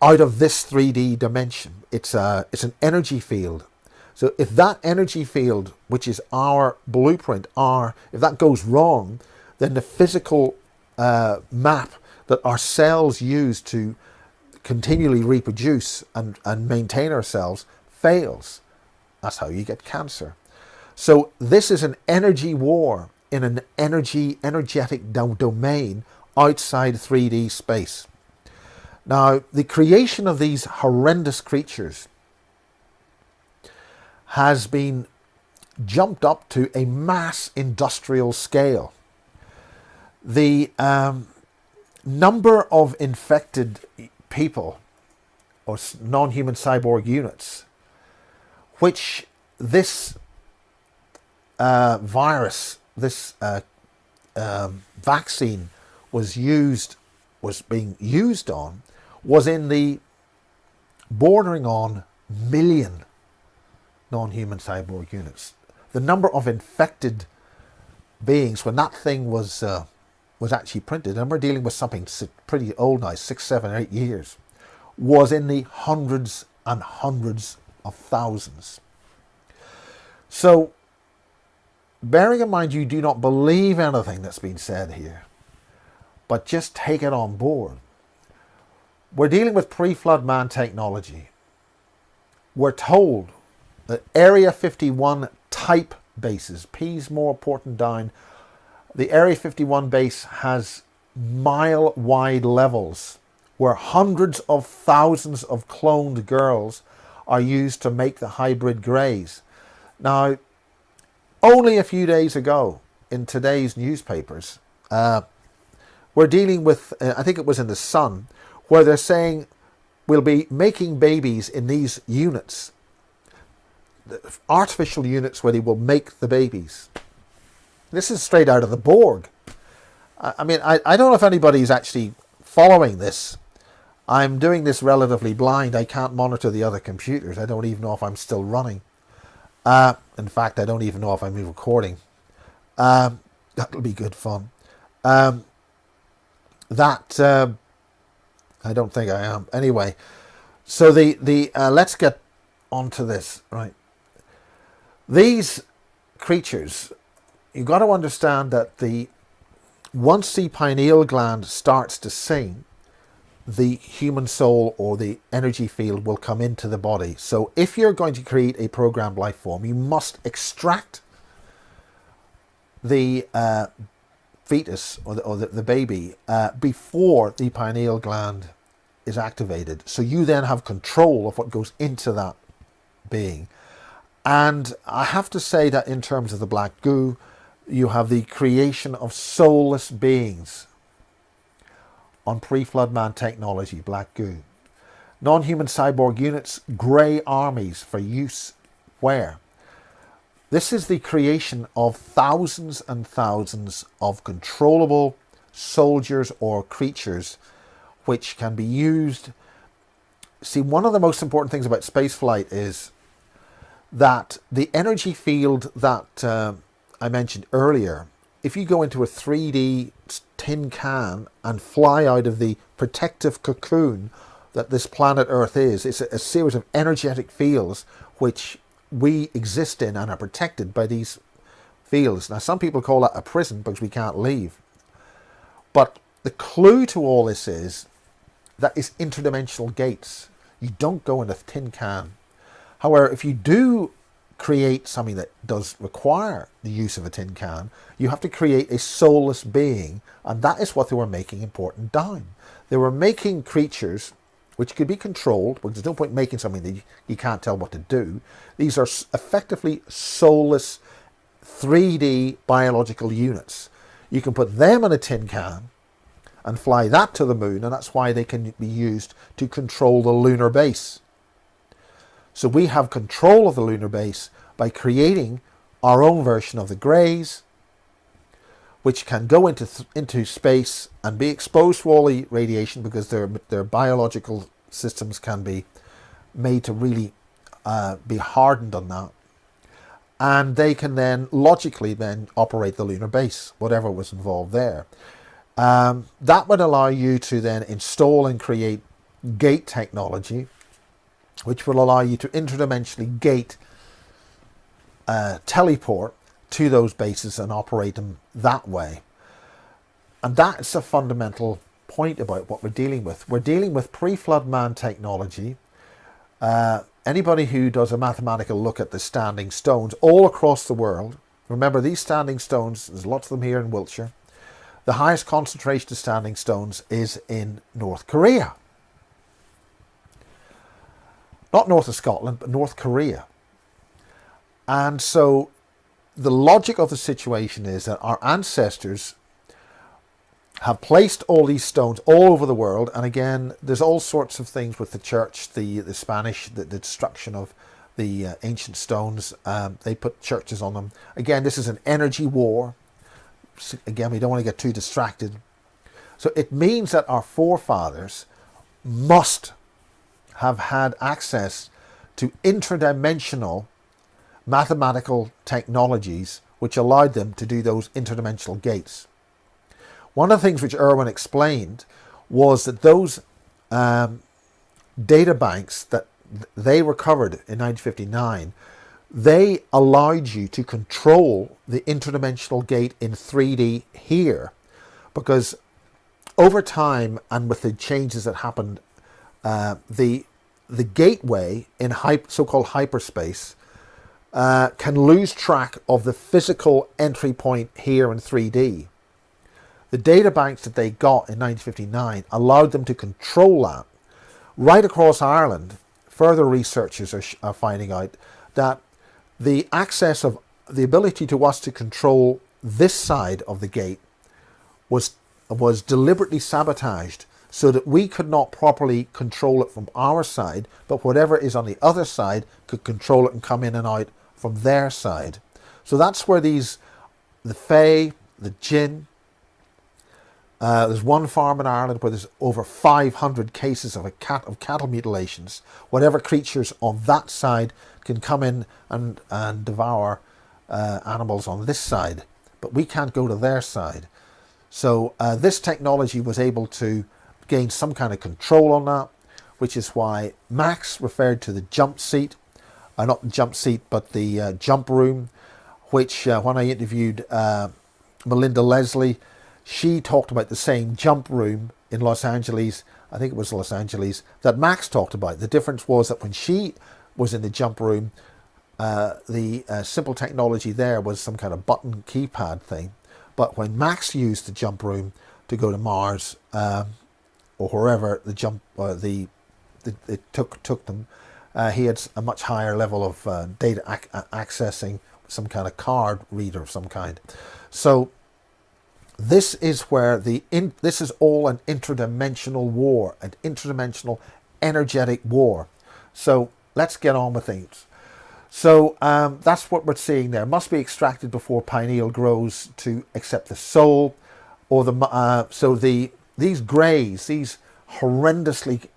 out of this 3D dimension. It's an energy field So if that energy field, which is our blueprint, if that goes wrong, then the physical map that our cells use to continually reproduce and maintain ourselves fails. That's how you get cancer. So this is an energy war in an energetic domain outside 3D space. Now, the creation of these horrendous creatures has been jumped up to a mass industrial scale. The number of infected people or non-human cyborg units, which this virus, this vaccine was being used on, was in the bordering on million non-human cyborg units. The number of infected beings when that thing was actually printed, and we're dealing with something pretty old now, 6, 7, 8 years, was in the hundreds and hundreds of thousands. So, bearing in mind you do not believe anything that's been said here, but just take it on board. We're dealing with pre-flood man technology. We're told that Area 51 type bases, P's more important down, the Area 51 base has mile-wide levels where hundreds of thousands of cloned girls are used to make the hybrid greys. Now, only a few days ago in today's newspapers, we're dealing with, I think it was in The Sun, where they're saying we'll be making babies in these units, artificial units where they will make the babies. This is straight out of the Borg. I mean, I don't know if anybody's actually following this. I'm doing this relatively blind. I can't monitor the other computers. I don't even know if I'm still running. In fact, I don't even know if I'm recording. That'll be good fun. I don't think I am. Anyway, so let's get onto this, right? These creatures, you've got to understand that once the pineal gland starts to sing, the human soul or the energy field will come into the body. So if you're going to create a programmed life form, you must extract the fetus or the baby before the pineal gland is activated. So you then have control of what goes into that being. And I have to say that in terms of the black goo, you have the creation of soulless beings on pre-flood man technology, black goo. Non-human cyborg units, grey armies for use where? This is the creation of thousands and thousands of controllable soldiers or creatures which can be used. See, one of the most important things about spaceflight is that the energy field that I mentioned earlier, if you go into a 3D tin can and fly out of the protective cocoon that this planet Earth is, it's a series of energetic fields which we exist in and are protected by these fields. Now, some people call that a prison because we can't leave. But the clue to all this is that it's interdimensional gates. You don't go in a tin can. However, if you do create something that does require the use of a tin can, you have to create a soulless being, and that is what they were making in Port and Down. They were making creatures which could be controlled, because there's no point making something that you can't tell what to do. These are effectively soulless 3D biological units. You can put them in a tin can and fly that to the moon, and that's why they can be used to control the lunar base. So we have control of the lunar base by creating our own version of the Greys, which can go into space and be exposed to all the radiation because their biological systems can be made to really be hardened on that. And they can then logically then operate the lunar base, whatever was involved there. That would allow you to then install and create gate technology, which will allow you to interdimensionally gate teleport to those bases and operate them that way. And that's a fundamental point about what we're dealing with. We're dealing with pre-flood man technology. Anybody who does a mathematical look at the standing stones all across the world, remember these standing stones, there's lots of them here in Wiltshire. The highest concentration of standing stones is in North Korea. Not north of Scotland, but North Korea. And so the logic of the situation is that our ancestors have placed all these stones all over the world. And again, there's all sorts of things with the church, the Spanish, the destruction of the ancient stones. They put churches on them. Again, this is an energy war. Again, we don't want to get too distracted. So it means that our forefathers must have had access to interdimensional mathematical technologies which allowed them to do those interdimensional gates. One of the things which Irwin explained was that those data banks that they recovered in 1959, they allowed you to control the interdimensional gate in 3D here, because over time and with the changes that happened, the gateway in so-called hyperspace can lose track of the physical entry point here in 3D. The data banks that they got in 1959 allowed them to control that. Right across Ireland, further researchers are finding out that the access of the ability to us to control this side of the gate was deliberately sabotaged so that we could not properly control it from our side, but whatever is on the other side could control it and come in and out from their side. So that's where the Fae, the Jinn, there's one farm in Ireland where there's over 500 cases of cattle mutilations. Whatever creatures on that side can come in and devour animals on this side, but we can't go to their side. So this technology was able to gain some kind of control on that, which is why Max referred to the jump seat, not the jump seat, but the jump room, which when I interviewed Melinda Leslie, she talked about the same jump room in Los Angeles, I think it was Los Angeles, that Max talked about. The difference was that when she was in the jump room, the simple technology there was some kind of button keypad thing. But when Max used the jump room to go to Mars or wherever the jump, it took them, he had a much higher level of data accessing, some kind of card reader of some kind. So this is where this is all an interdimensional war, an interdimensional energetic war. So let's get on with things. So that's what we're seeing there. Must be extracted before pineal grows to accept the soul, or these greys, these horrendously,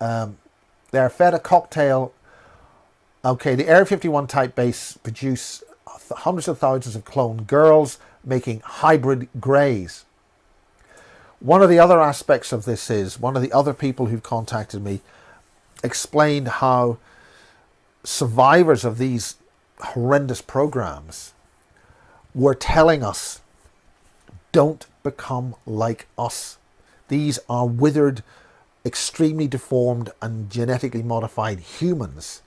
they're fed a cocktail. Okay, the Area 51 type base produce hundreds of thousands of cloned girls, making hybrid greys. One of the other aspects of this is, one of the other people who contacted me explained how survivors of these horrendous programs were telling us, don't become like us. These are withered, extremely deformed and genetically modified humans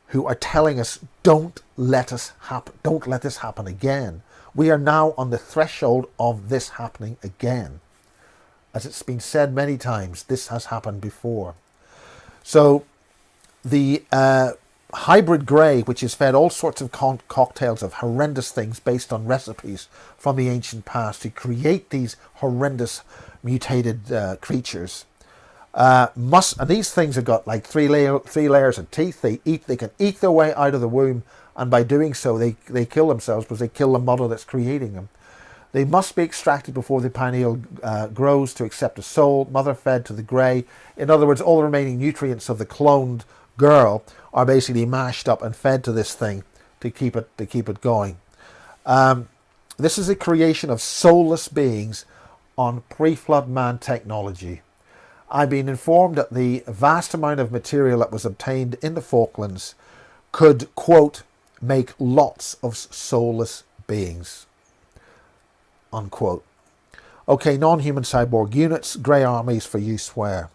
who are telling us, don't let this happen again. We are now on the threshold of this happening again. As it's been said many times, this has happened before. So the hybrid grey, which is fed all sorts of cocktails of horrendous things based on recipes from the ancient past to create these horrendous mutated creatures, and these things have got like three layers of teeth. They can eat their way out of the womb, and by doing so they kill themselves because they kill the mother that's creating them. They must be extracted before the pineal grows to accept a soul, mother fed to the grey. In other words, all the remaining nutrients of the cloned girl are basically mashed up and fed to this thing to keep it going. This is a creation of soulless beings on pre-flood man technology. I've been informed that the vast amount of material that was obtained in the Falklands could, quote, make lots of soulless beings, unquote. Okay, non-human cyborg units, grey armies for use where?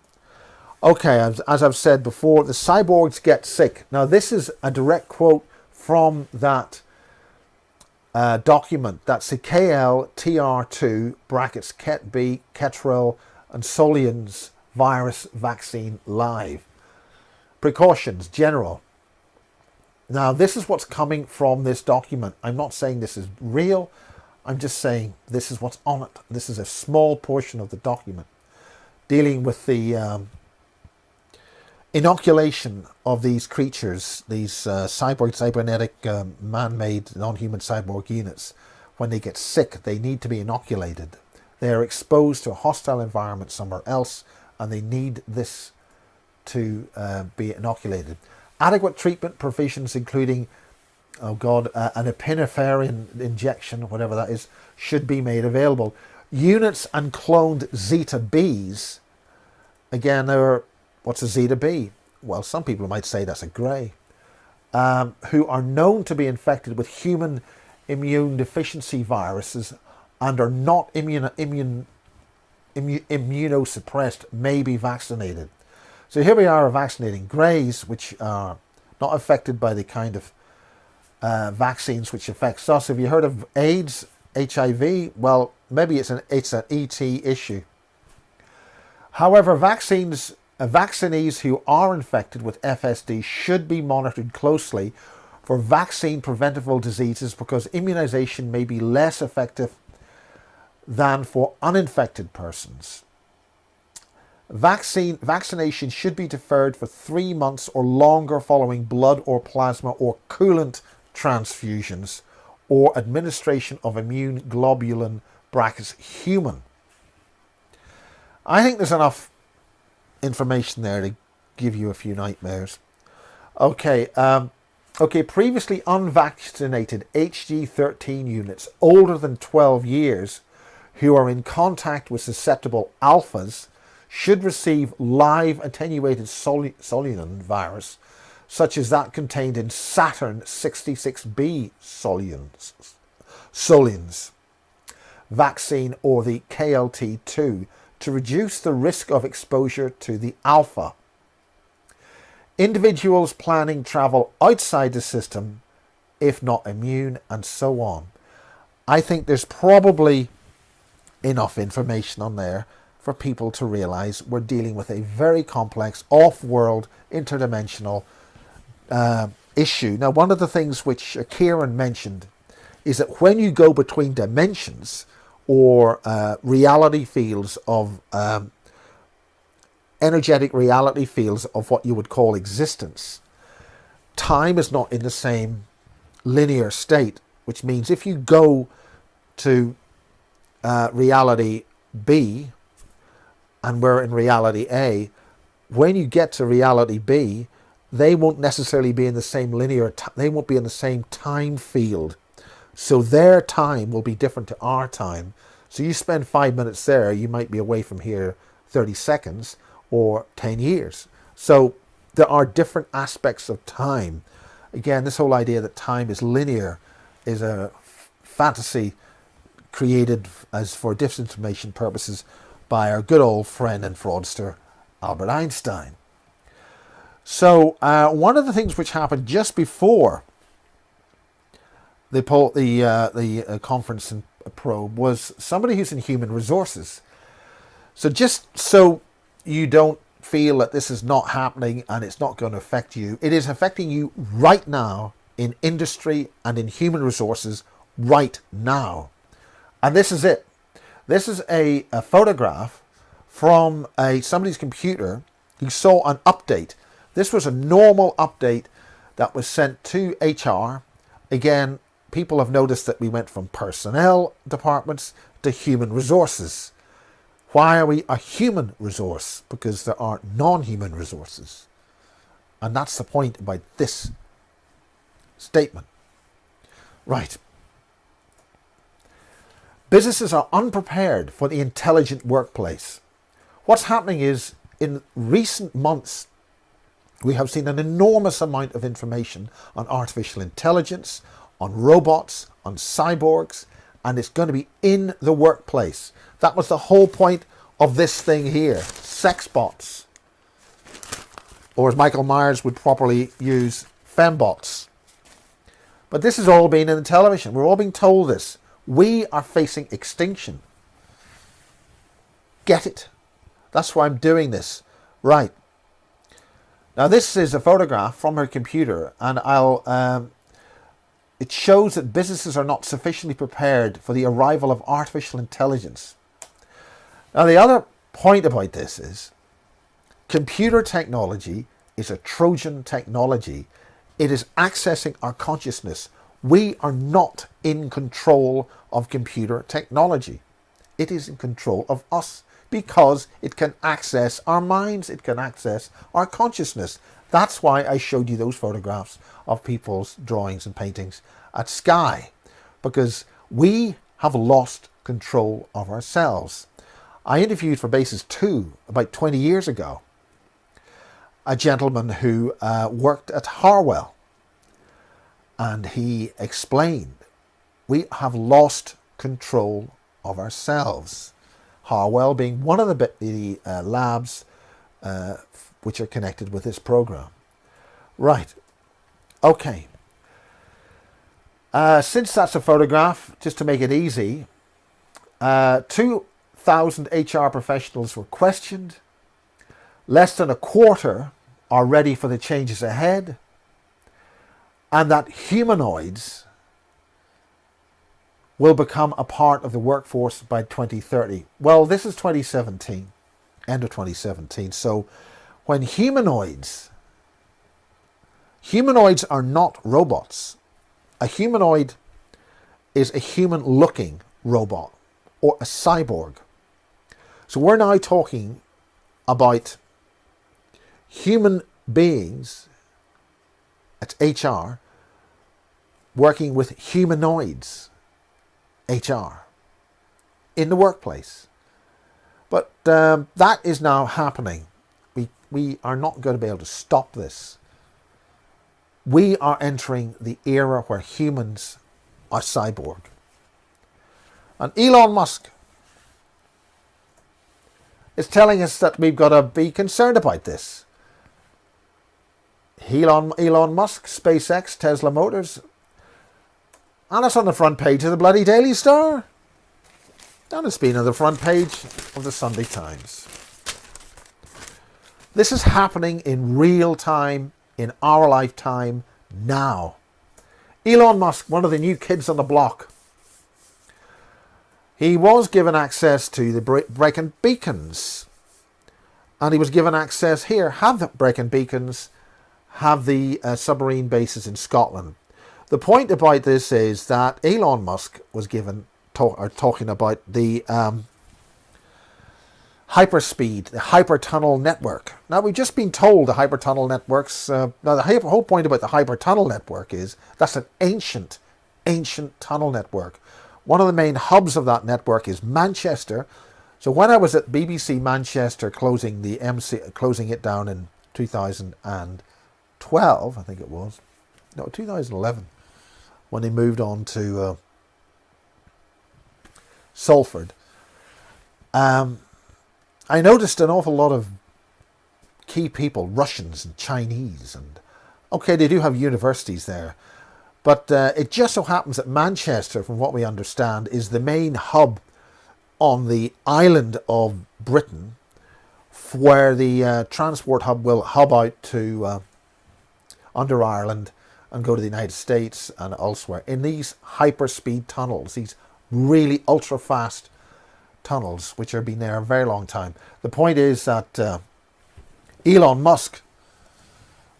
Okay, as I've said before, the cyborgs get sick. Now, this is a direct quote from that document. That's the KLTR2 brackets Ket B, Ketrel, and Solians virus vaccine live. Precautions, general. Now, this is what's coming from this document. I'm not saying this is real. I'm just saying this is what's on it. This is a small portion of the document dealing with the inoculation of these creatures, these cybernetic, man-made, non-human cyborg units. When they get sick, they need to be inoculated. They are exposed to a hostile environment somewhere else, and they need this to be inoculated. Adequate treatment provisions, including, an epinephrine injection, whatever that is, should be made available. Units and cloned Zeta Bs, again, what's a Zeta B? Well, some people might say that's a grey, who are known to be infected with human immune deficiency viruses and are not immunosuppressed, may be vaccinated. So here we are vaccinating greys, which are not affected by the kind of vaccines which affects us. Have you heard of AIDS, HIV? Well, maybe it's an ET issue. However, vaccinees who are infected with FSD should be monitored closely for vaccine preventable diseases because immunization may be less effective than for uninfected persons. Vaccination should be deferred for 3 months or longer following blood or plasma or coolant transfusions or administration of immune globulin brackets human. I think there's enough information there to give you a few nightmares. Okay, previously unvaccinated HG13 units older than 12 years who are in contact with susceptible alphas should receive live attenuated Solian virus, such as that contained in Saturn 66B Solians vaccine or the KLT2 to reduce the risk of exposure to the alpha. Individuals planning travel outside the system, if not immune, and so on. I think there's probably enough information on there for people to realize we're dealing with a very complex, off-world, interdimensional issue. Now, one of the things which Kieran mentioned is that when you go between dimensions or reality fields of energetic reality fields of what you would call existence, time is not in the same linear state, which means if you go to reality B and we're in reality A, when you get to reality B, they won't necessarily be in the same they won't be in the same time field. So their time will be different to our time. So you spend 5 minutes there, you might be away from here 30 seconds or 10 years. So there are different aspects of time. Again, this whole idea that time is linear is a fantasy created as for disinformation purposes by our good old friend and fraudster, Albert Einstein. So one of the things which happened just before the conference and probe was somebody who's in human resources. So just so you don't feel that this is not happening and it's not going to affect you, it is affecting you right now in industry and in human resources right now. And this is it. This is a photograph from somebody's computer who saw an update. This was a normal update that was sent to HR. Again, people have noticed that we went from personnel departments to human resources. Why are we a human resource? Because there are non-human resources. And that's the point about this statement. Right. Businesses are unprepared for the intelligent workplace. What's happening is, in recent months, We have seen an enormous amount of information on artificial intelligence, on robots, on cyborgs, and it's going to be in the workplace. That was the whole point of this thing here, sex bots. Or as Michael Myers would properly use, fembots. But this has all been in the television. We're all being told this. We are facing extinction. Get it? That's why I'm doing this. Right. Now this is a photograph from her computer, and it shows that businesses are not sufficiently prepared for the arrival of artificial intelligence. Now the other point about this is computer technology is a Trojan technology. It is accessing our consciousness. We are not in control of computer technology. It is in control of us because it can access our minds. It can access our consciousness. That's why I showed you those photographs of people's drawings and paintings at Sky, because we have lost control of ourselves. I interviewed for Basis 2 about 20 years ago a gentleman who worked at Harwell, and he explained we have lost control of ourselves. Harwell being one of the labs which are connected with this program. Right. Okay. Since that's a photograph, just to make it easy, 2,000 HR professionals were questioned. Less than a quarter are ready for the changes ahead. And that humanoids will become a part of the workforce by 2030. Well, this is 2017, end of 2017. So when humanoids are not robots. A humanoid is a human-looking robot or a cyborg. So we're now talking about human beings, that's HR, working with humanoids, HR, in the workplace. But that is now happening. We are not going to be able to stop this. We are entering the era where humans are cyborg. And Elon Musk is telling us that we've got to be concerned about this. Elon Musk, SpaceX, Tesla Motors, and it's on the front page of the bloody Daily Star. And it's been on the front page of the Sunday Times. This is happening in real time, in our lifetime, now. Elon Musk, one of the new kids on the block, he was given access to the Brecon Beacons. And he was given access here, have the Brecon Beacons, have the submarine bases in Scotland. The point about this is that Elon Musk was talking about the hyperspeed, the hypertunnel network. Now, we've just been told the hypertunnel networks, now the whole point about the hypertunnel network is that's an ancient tunnel network. One of the main hubs of that network is Manchester. So when I was at BBC Manchester closing it down in 2012, I think it was, no, 2011, when they moved on to Salford, I noticed an awful lot of key people, Russians and Chinese, and okay, they do have universities there, but it just so happens that Manchester, from what we understand, is the main hub on the island of Britain, where the transport hub will hub out to under Ireland and go to the United States and elsewhere in these hyperspeed tunnels, these really ultra-fast tunnels, which have been there a very long time. The point is that Elon Musk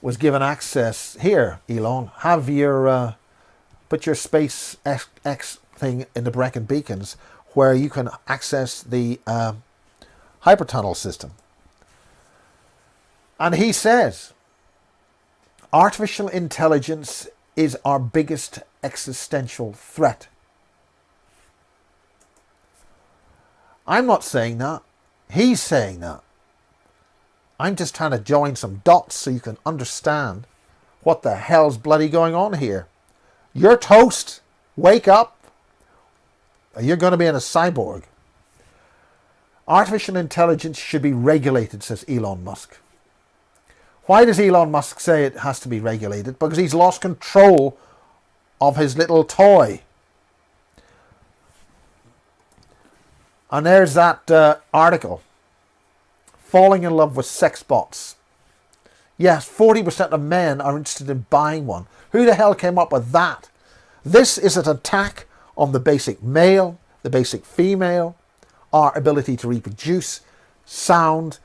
was given access. Here, Elon, have your put your Space X thing in the Brecon Beacons, where you can access the hypertunnel system. And he says, artificial intelligence is our biggest existential threat. I'm not saying that. He's saying that. I'm just trying to join some dots so you can understand what the hell's bloody going on here. You're toast. Wake up. You're going to be in a cyborg. Artificial intelligence should be regulated, says Elon Musk. Why does Elon Musk say it has to be regulated? Because he's lost control of his little toy. And there's that article. Falling in love with sex bots. Yes, 40% of men are interested in buying one. Who the hell came up with that? This is an attack on the basic male, the basic female, our ability to reproduce, sound,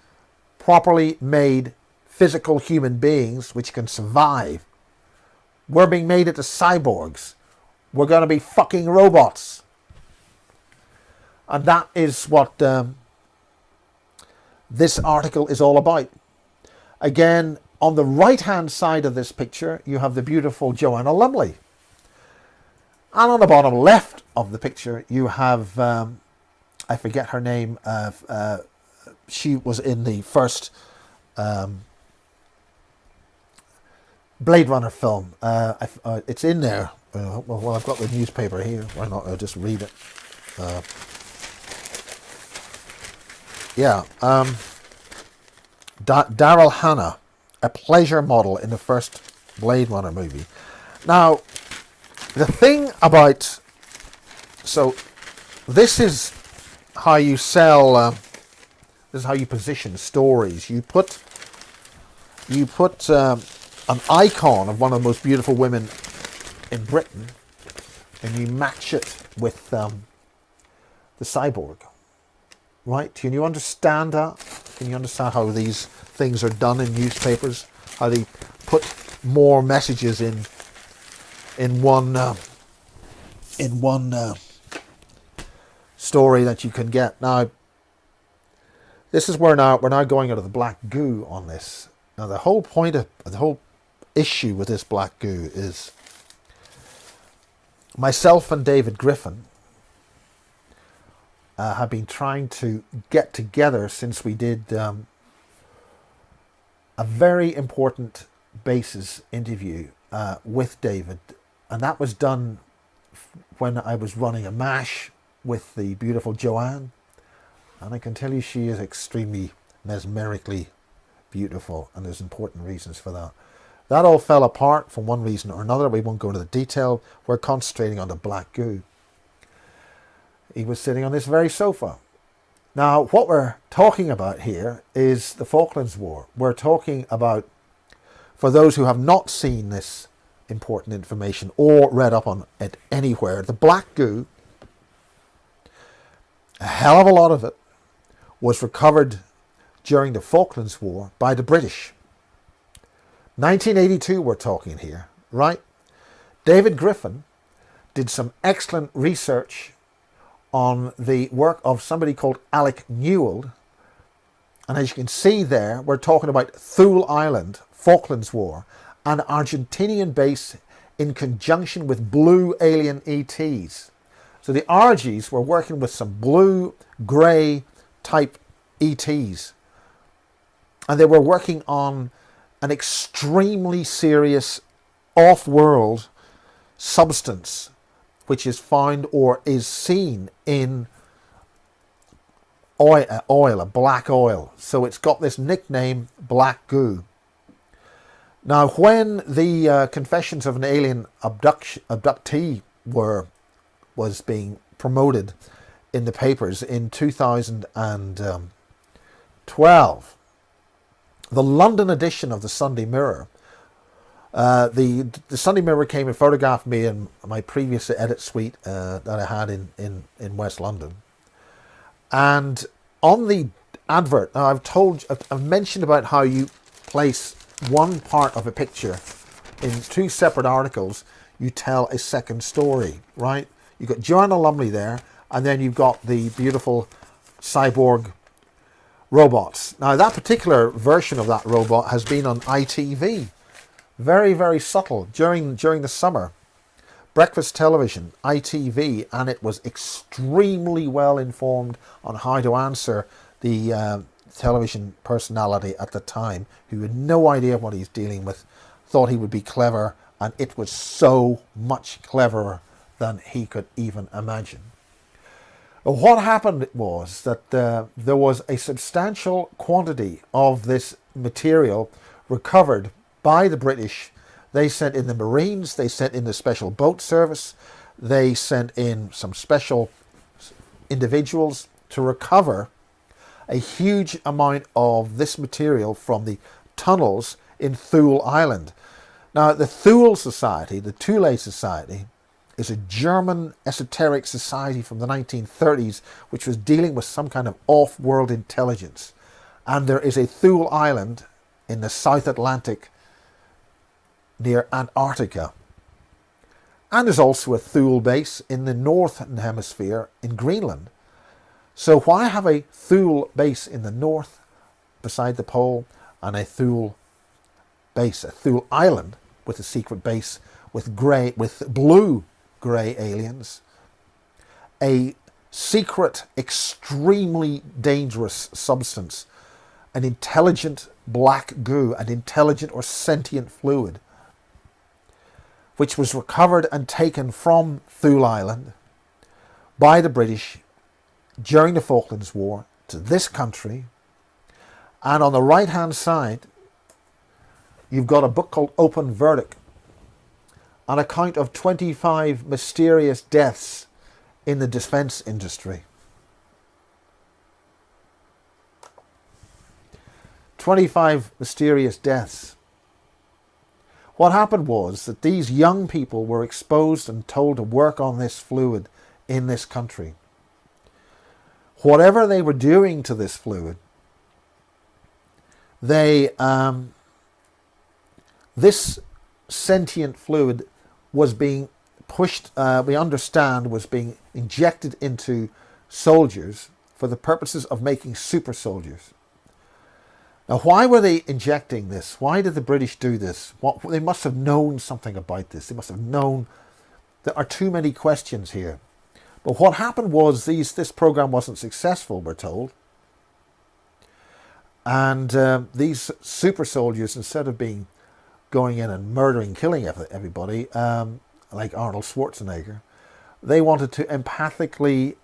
properly made physical human beings which can survive. We're being made into cyborgs. We're going to be fucking robots. And that is what this article is all about. Again, on the right-hand side of this picture, you have the beautiful Joanna Lumley. And on the bottom left of the picture, you have, I forget her name, she was in the first Blade Runner film. It's in there. Well, I've got the newspaper here. Why not? I'll just read it. Daryl Hannah, a pleasure model in the first Blade Runner movie. Now, the thing about... So, this is how you sell... this is how you position stories. You put an icon of one of the most beautiful women in Britain, and you match it with the cyborg. Right? Can you understand that? Can you understand how these things are done in newspapers? How they put more messages in one story that you can get. Now, this is where we're now going out of the black goo on this. Now, the whole point of the whole issue with this black goo is myself and David Griffin have been trying to get together since we did a very important basis interview with David, and that was done when I was running a MASH with the beautiful Joanne, and I can tell you she is extremely mesmerically beautiful, and there's important reasons for that. That all fell apart for one reason or another. We won't go into the detail. We're concentrating on the black goo. He was sitting on this very sofa. Now, what we're talking about here is the Falklands War. We're talking about, for those who have not seen this important information or read up on it anywhere, the black goo, a hell of a lot of it, was recovered during the Falklands War by the British. 1982 we're talking here, right? David Griffin did some excellent research on the work of somebody called Alec Newell. And as you can see there, we're talking about Thule Island, Falklands War, an Argentinian base in conjunction with blue alien ETs. So the RGs were working with some blue, grey type ETs. And they were working on an extremely serious off-world substance which is found or is seen in oil, a black oil. So it's got this nickname, black goo. Now, when the Confessions of an Alien Abductee was being promoted in the papers in 2012, the London edition of the Sunday Mirror, the Sunday Mirror came and photographed me in my previous edit suite that I had in West London. And on the advert, now I've mentioned about how you place one part of a picture in two separate articles, you tell a second story, right? You've got Joanna Lumley there, and then you've got the beautiful cyborg robots. Now, that particular version of that robot has been on ITV. Very, very subtle during the summer. Breakfast television, ITV, and it was extremely well informed on how to answer the television personality at the time, who had no idea what he's dealing with, thought he would be clever, and it was so much cleverer than he could even imagine. What happened was that there was a substantial quantity of this material recovered by the British. They sent in the Marines, they sent in the Special Boat Service, they sent in some special individuals to recover a huge amount of this material from the tunnels in Thule Island. Now, the Thule Society, the Thule Society, is a German esoteric society from the 1930s which was dealing with some kind of off-world intelligence. And there is a Thule Island in the South Atlantic near Antarctica. And there's also a Thule base in the Northern Hemisphere in Greenland. So why have a Thule base in the north beside the pole and a Thule base, a Thule Island with a secret base with blue-grey aliens, a secret, extremely dangerous substance, an intelligent black goo, an intelligent or sentient fluid, which was recovered and taken from Thule Island by the British during the Falklands War to this country. And on the right hand side you've got a book called Open Verdict, an account of 25 mysterious deaths in the defense industry. 25 mysterious deaths. What happened was that these young people were exposed and told to work on this fluid in this country. Whatever they were doing to this fluid, this sentient fluid was being pushed, we understand, was being injected into soldiers for the purposes of making super soldiers. Now, why were they injecting this? Why did the British do this? They must have known something about this. They must have known. There are too many questions here. But what happened was this program wasn't successful, we're told. And these super soldiers, instead of going in and murdering, killing everybody, like Arnold Schwarzenegger, they wanted to empathically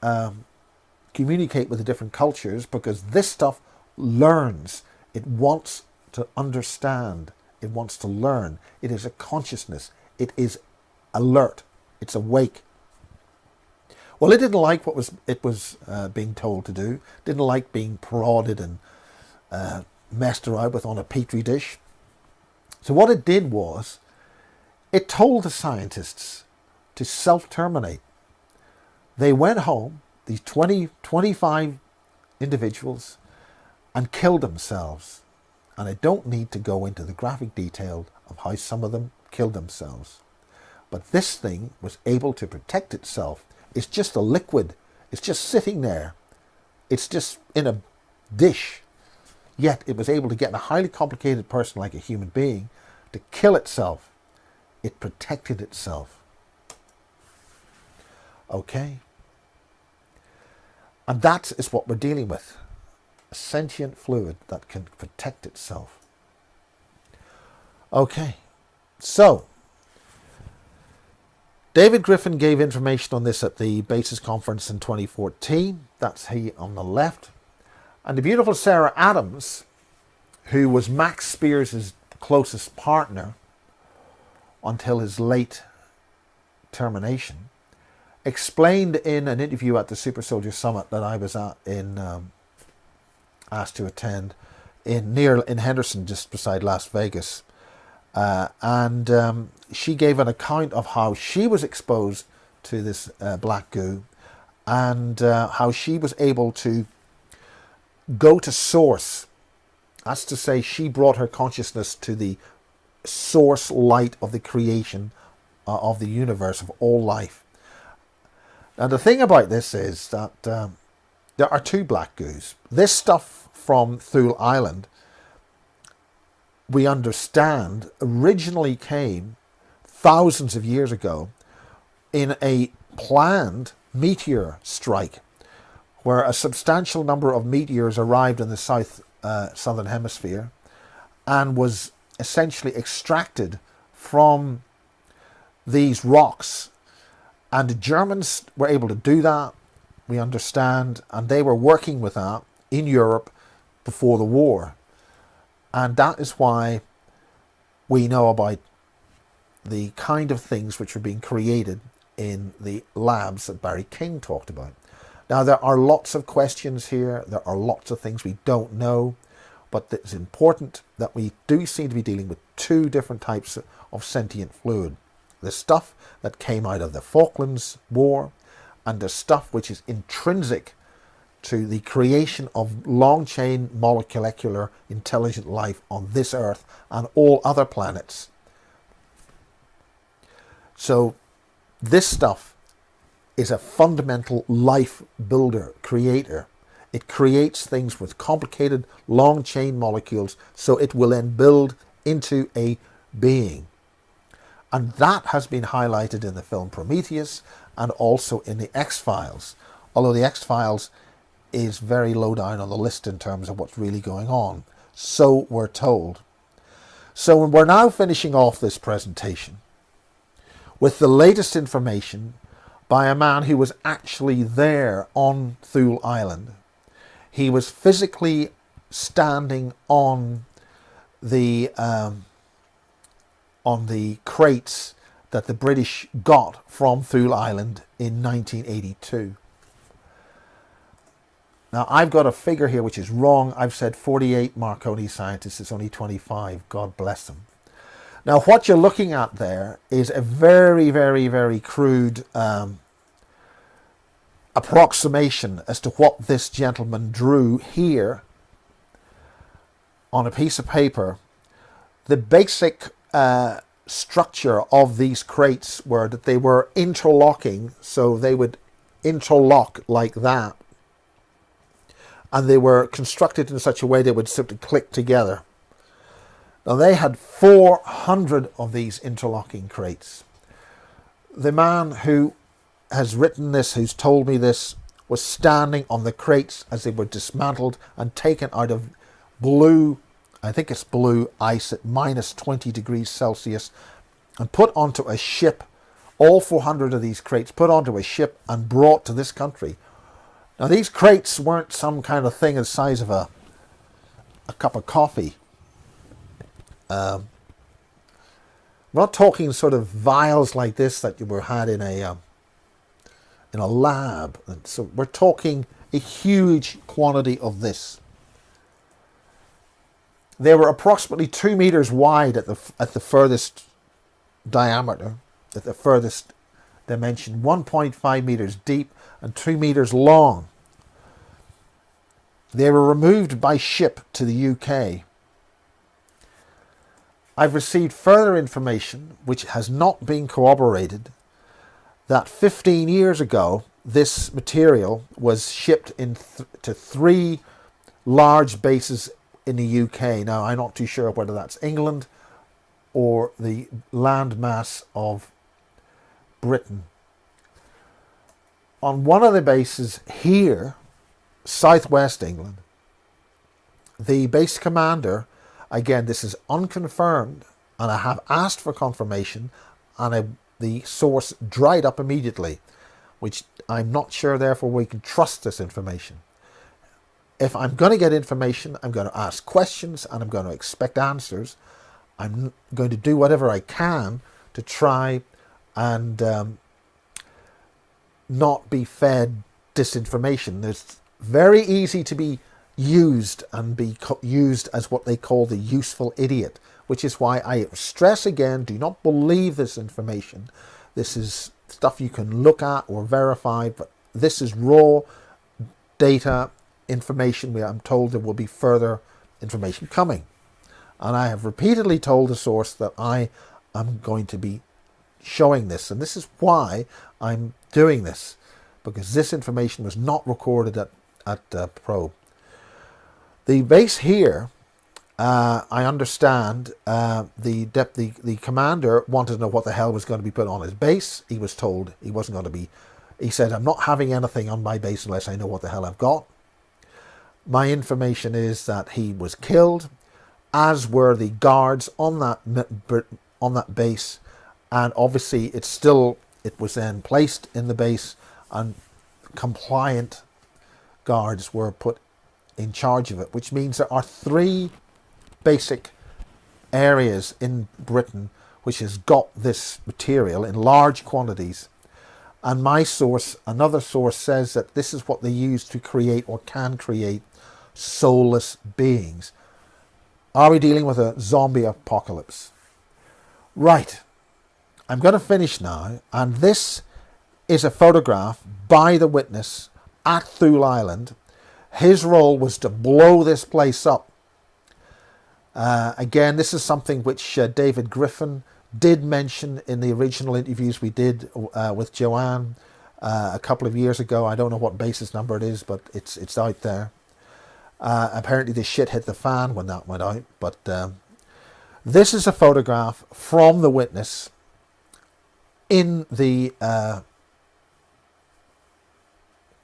communicate with the different cultures, because this stuff learns. It wants to understand. It wants to learn. It is a consciousness. It is alert. It's awake. Well, it didn't like what it was being told to do. Didn't like being prodded and messed around with on a petri dish. So what it did was, it told the scientists to self-terminate. They went home, these 25 individuals, and killed themselves. And I don't need to go into the graphic detail of how some of them killed themselves. But this thing was able to protect itself. It's just a liquid. It's just sitting there. It's just in a dish. Yet it was able to get a highly complicated person like a human being to kill itself. It protected itself. Okay? And that is what we're dealing with. A sentient fluid that can protect itself. Okay. So, David Griffin gave information on this at the Basis Conference in 2014. That's he on the left. And the beautiful Sarah Adams, who was Max Spears' closest partner until his late termination, explained in an interview at the Super Soldier Summit that I was at asked to attend in Henderson, just beside Las Vegas. And she gave an account of how she was exposed to this black goo, and how she was able to go to source. That's to say, she brought her consciousness to the source light of the creation of the universe, of all life. Now, the thing about this is that there are two black goos. This stuff from Thule Island, we understand, originally came thousands of years ago in a planned meteor strike, where a substantial number of meteors arrived in the southern hemisphere and was essentially extracted from these rocks. And the Germans were able to do that, we understand, and they were working with that in Europe before the war. And that is why we know about the kind of things which are being created in the labs that Barry King talked about. Now, there are lots of questions here. There are lots of things we don't know. But it's important that we do seem to be dealing with two different types of sentient fluid. The stuff that came out of the Falklands War and the stuff which is intrinsic to the creation of long-chain molecular intelligent life on this Earth and all other planets. So this stuff is a fundamental life builder, creator. It creates things with complicated long-chain molecules, so it will then build into a being. And that has been highlighted in the film Prometheus and also in the X-Files. Although the X-Files is very low down on the list in terms of what's really going on. So we're told. So we're now finishing off this presentation with the latest information by a man who was actually there on Thule Island. He was physically standing on the crates that the British got from Thule Island in 1982. Now, I've got a figure here which is wrong. I've said 48 Marconi scientists. It's only 25. God bless them. Now, what you're looking at there is a very, very, very crude approximation as to what this gentleman drew here on a piece of paper. The basic structure of these crates were that they were interlocking, so they would interlock like that, and they were constructed in such a way they would simply click together. Now, they had 400 of these interlocking crates. The man who has written this, who's told me this, was standing on the crates as they were dismantled and taken out of blue, I think it's blue ice at minus 20 degrees Celsius, and put onto a ship. All 400 of these crates put onto a ship and brought to this country. Now, these crates weren't some kind of thing the size of a cup of coffee. We're not talking sort of vials like this that you were had in a lab. And so we're talking a huge quantity of this. They were approximately 2 meters wide at the furthest diameter, at the furthest dimension, 1.5 meters deep and 2 meters long. They were removed by ship to the UK. I've received further information, which has not been corroborated, that 15 years ago this material was shipped to 3 large bases in the UK. Now, I'm not too sure whether that's England or the landmass of Britain. On one of the bases here, southwest England, the base commander, again, this is unconfirmed, and I have asked for confirmation, and the source dried up immediately, which I'm not sure, therefore, we can trust this information. If I'm going to get information, I'm going to ask questions, and I'm going to expect answers. I'm going to do whatever I can to try and not be fed disinformation. It's very easy to be used and be used as what they call the useful idiot, which is why I stress again, do not believe this information. This is stuff you can look at or verify, but this is raw data information where I'm told there will be further information coming. And I have repeatedly told the source that I am going to be showing this, and this is why I'm doing this, because this information was not recorded at Probe. The base here, I understand, the commander wanted to know what the hell was going to be put on his base. He was told he wasn't going to be He said, I'm not having anything on my base unless I know what the hell I've got. My information is that he was killed, as were the guards on that base, and obviously it was then placed in the base, and compliant guards were put in charge of it, which means there are 3 basic areas in Britain which has got this material in large quantities. And my source, another source, says that this is what they use to create, or can create, soulless beings. Are we dealing with a zombie apocalypse? Right. I'm going to finish now. And this is a photograph by the witness at Thule Island. His role was to blow this place up. Again, this is something which David Griffin did mention in the original interviews we did with Joanne a couple of years ago. I don't know what basis number it is, but it's out there. Apparently the shit hit the fan when that went out. But this is a photograph from the witness in the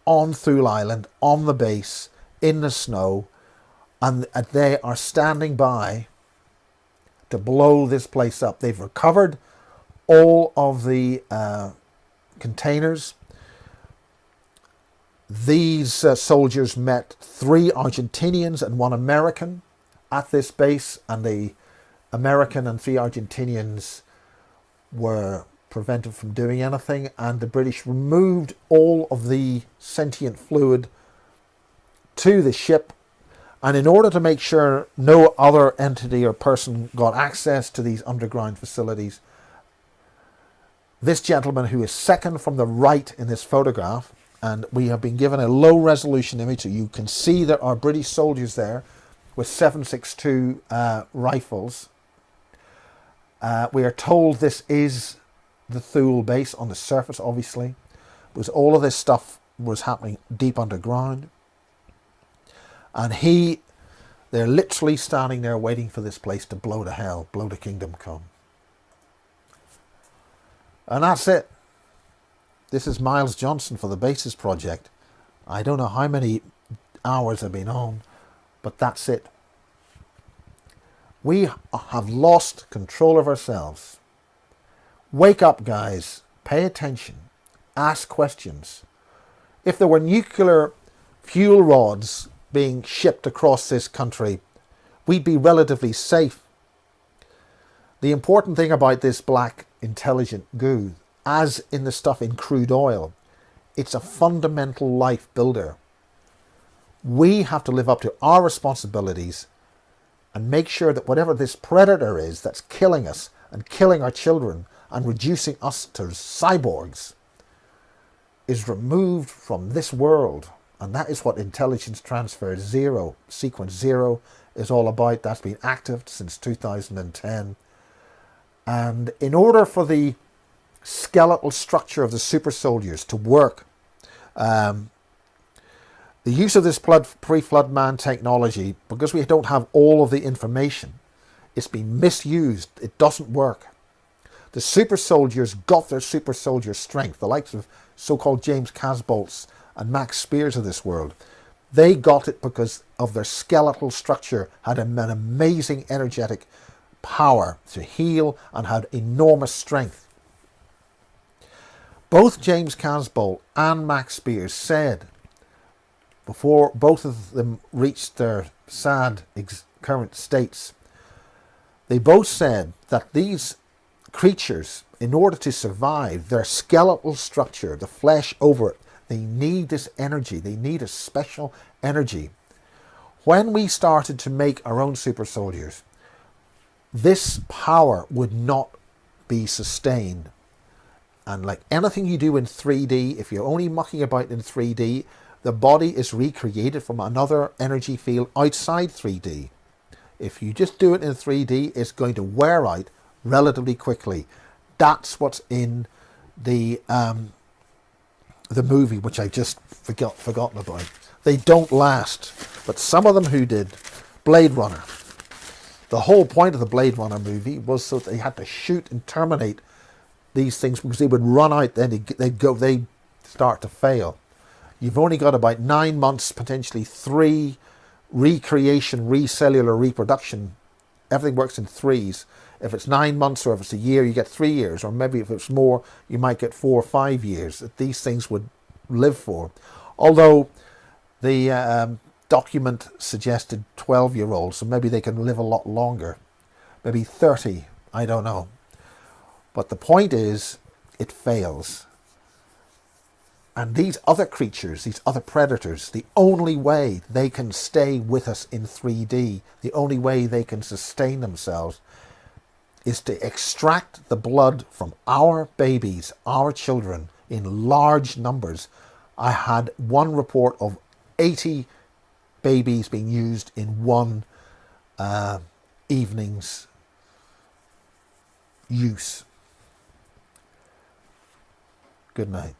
on Thule Island, on the base, in the snow, and they are standing by to blow this place up. They've recovered all of the containers. These soldiers met 3 Argentinians and 1 American at this base, and the American and 3 Argentinians were prevented from doing anything, and the British removed all of the sentient fluid to the ship. And in order to make sure no other entity or person got access to these underground facilities, this gentleman, who is second from the right in this photograph, and we have been given a low resolution image so you can see there are British soldiers there with 7.62 rifles. We are told this is the Thule base on the surface, obviously, because all of this stuff was happening deep underground. And they're literally standing there waiting for this place to blow to hell, blow to kingdom come. And that's it. This is Miles Johnston for the Basis Project. I don't know how many hours I've been on, but that's it. We have lost control of ourselves. Wake up, guys. Pay attention. Ask questions. If there were nuclear fuel rods being shipped across this country, we'd be relatively safe. The important thing about this black intelligent goo, as in the stuff in crude oil, it's a fundamental life builder. We have to live up to our responsibilities and make sure that whatever this predator is that's killing us and killing our children and reducing us to cyborgs is removed from this world. And that is what Intelligence Transfer 0, Sequence 0, is all about. That's been active since 2010. And in order for the skeletal structure of the super soldiers to work, the use of this pre-flood man technology, because we don't have all of the information, it's been misused. It doesn't work. The super soldiers got their super soldier strength, the likes of so-called James Casbolts and Max Spears of this world. They got it because of their skeletal structure, had an amazing energetic power to heal and had enormous strength. Both James Casbolt and Max Spears said, before both of them reached their sad current states, they both said that these creatures, in order to survive, their skeletal structure, the flesh over it, they need this energy. They need a special energy. When we started to make our own super soldiers, this power would not be sustained. And like anything you do in 3D, if you're only mucking about in 3D, the body is recreated from another energy field outside 3D. If you just do it in 3D, it's going to wear out relatively quickly. That's what's in the movie, which I just forgotten about. They don't last, but some of them who did. Blade Runner. The whole point of the Blade Runner movie was so that they had to shoot and terminate these things because they would run out. Then they start to fail. You've only got about 9 months, potentially 3, recreation, recellular reproduction. Everything works in threes. If it's 9 months or if it's a year, you get 3 years. Or maybe if it's more, you might get 4 or 5 years that these things would live for. Although the document suggested 12-year-olds, so maybe they can live a lot longer. Maybe 30, I don't know. But the point is, it fails. And these other creatures, these other predators, the only way they can stay with us in 3D, the only way they can sustain themselves, is to extract the blood from our babies, our children, in large numbers. I had one report of 80 babies being used in one evening's use. Good night.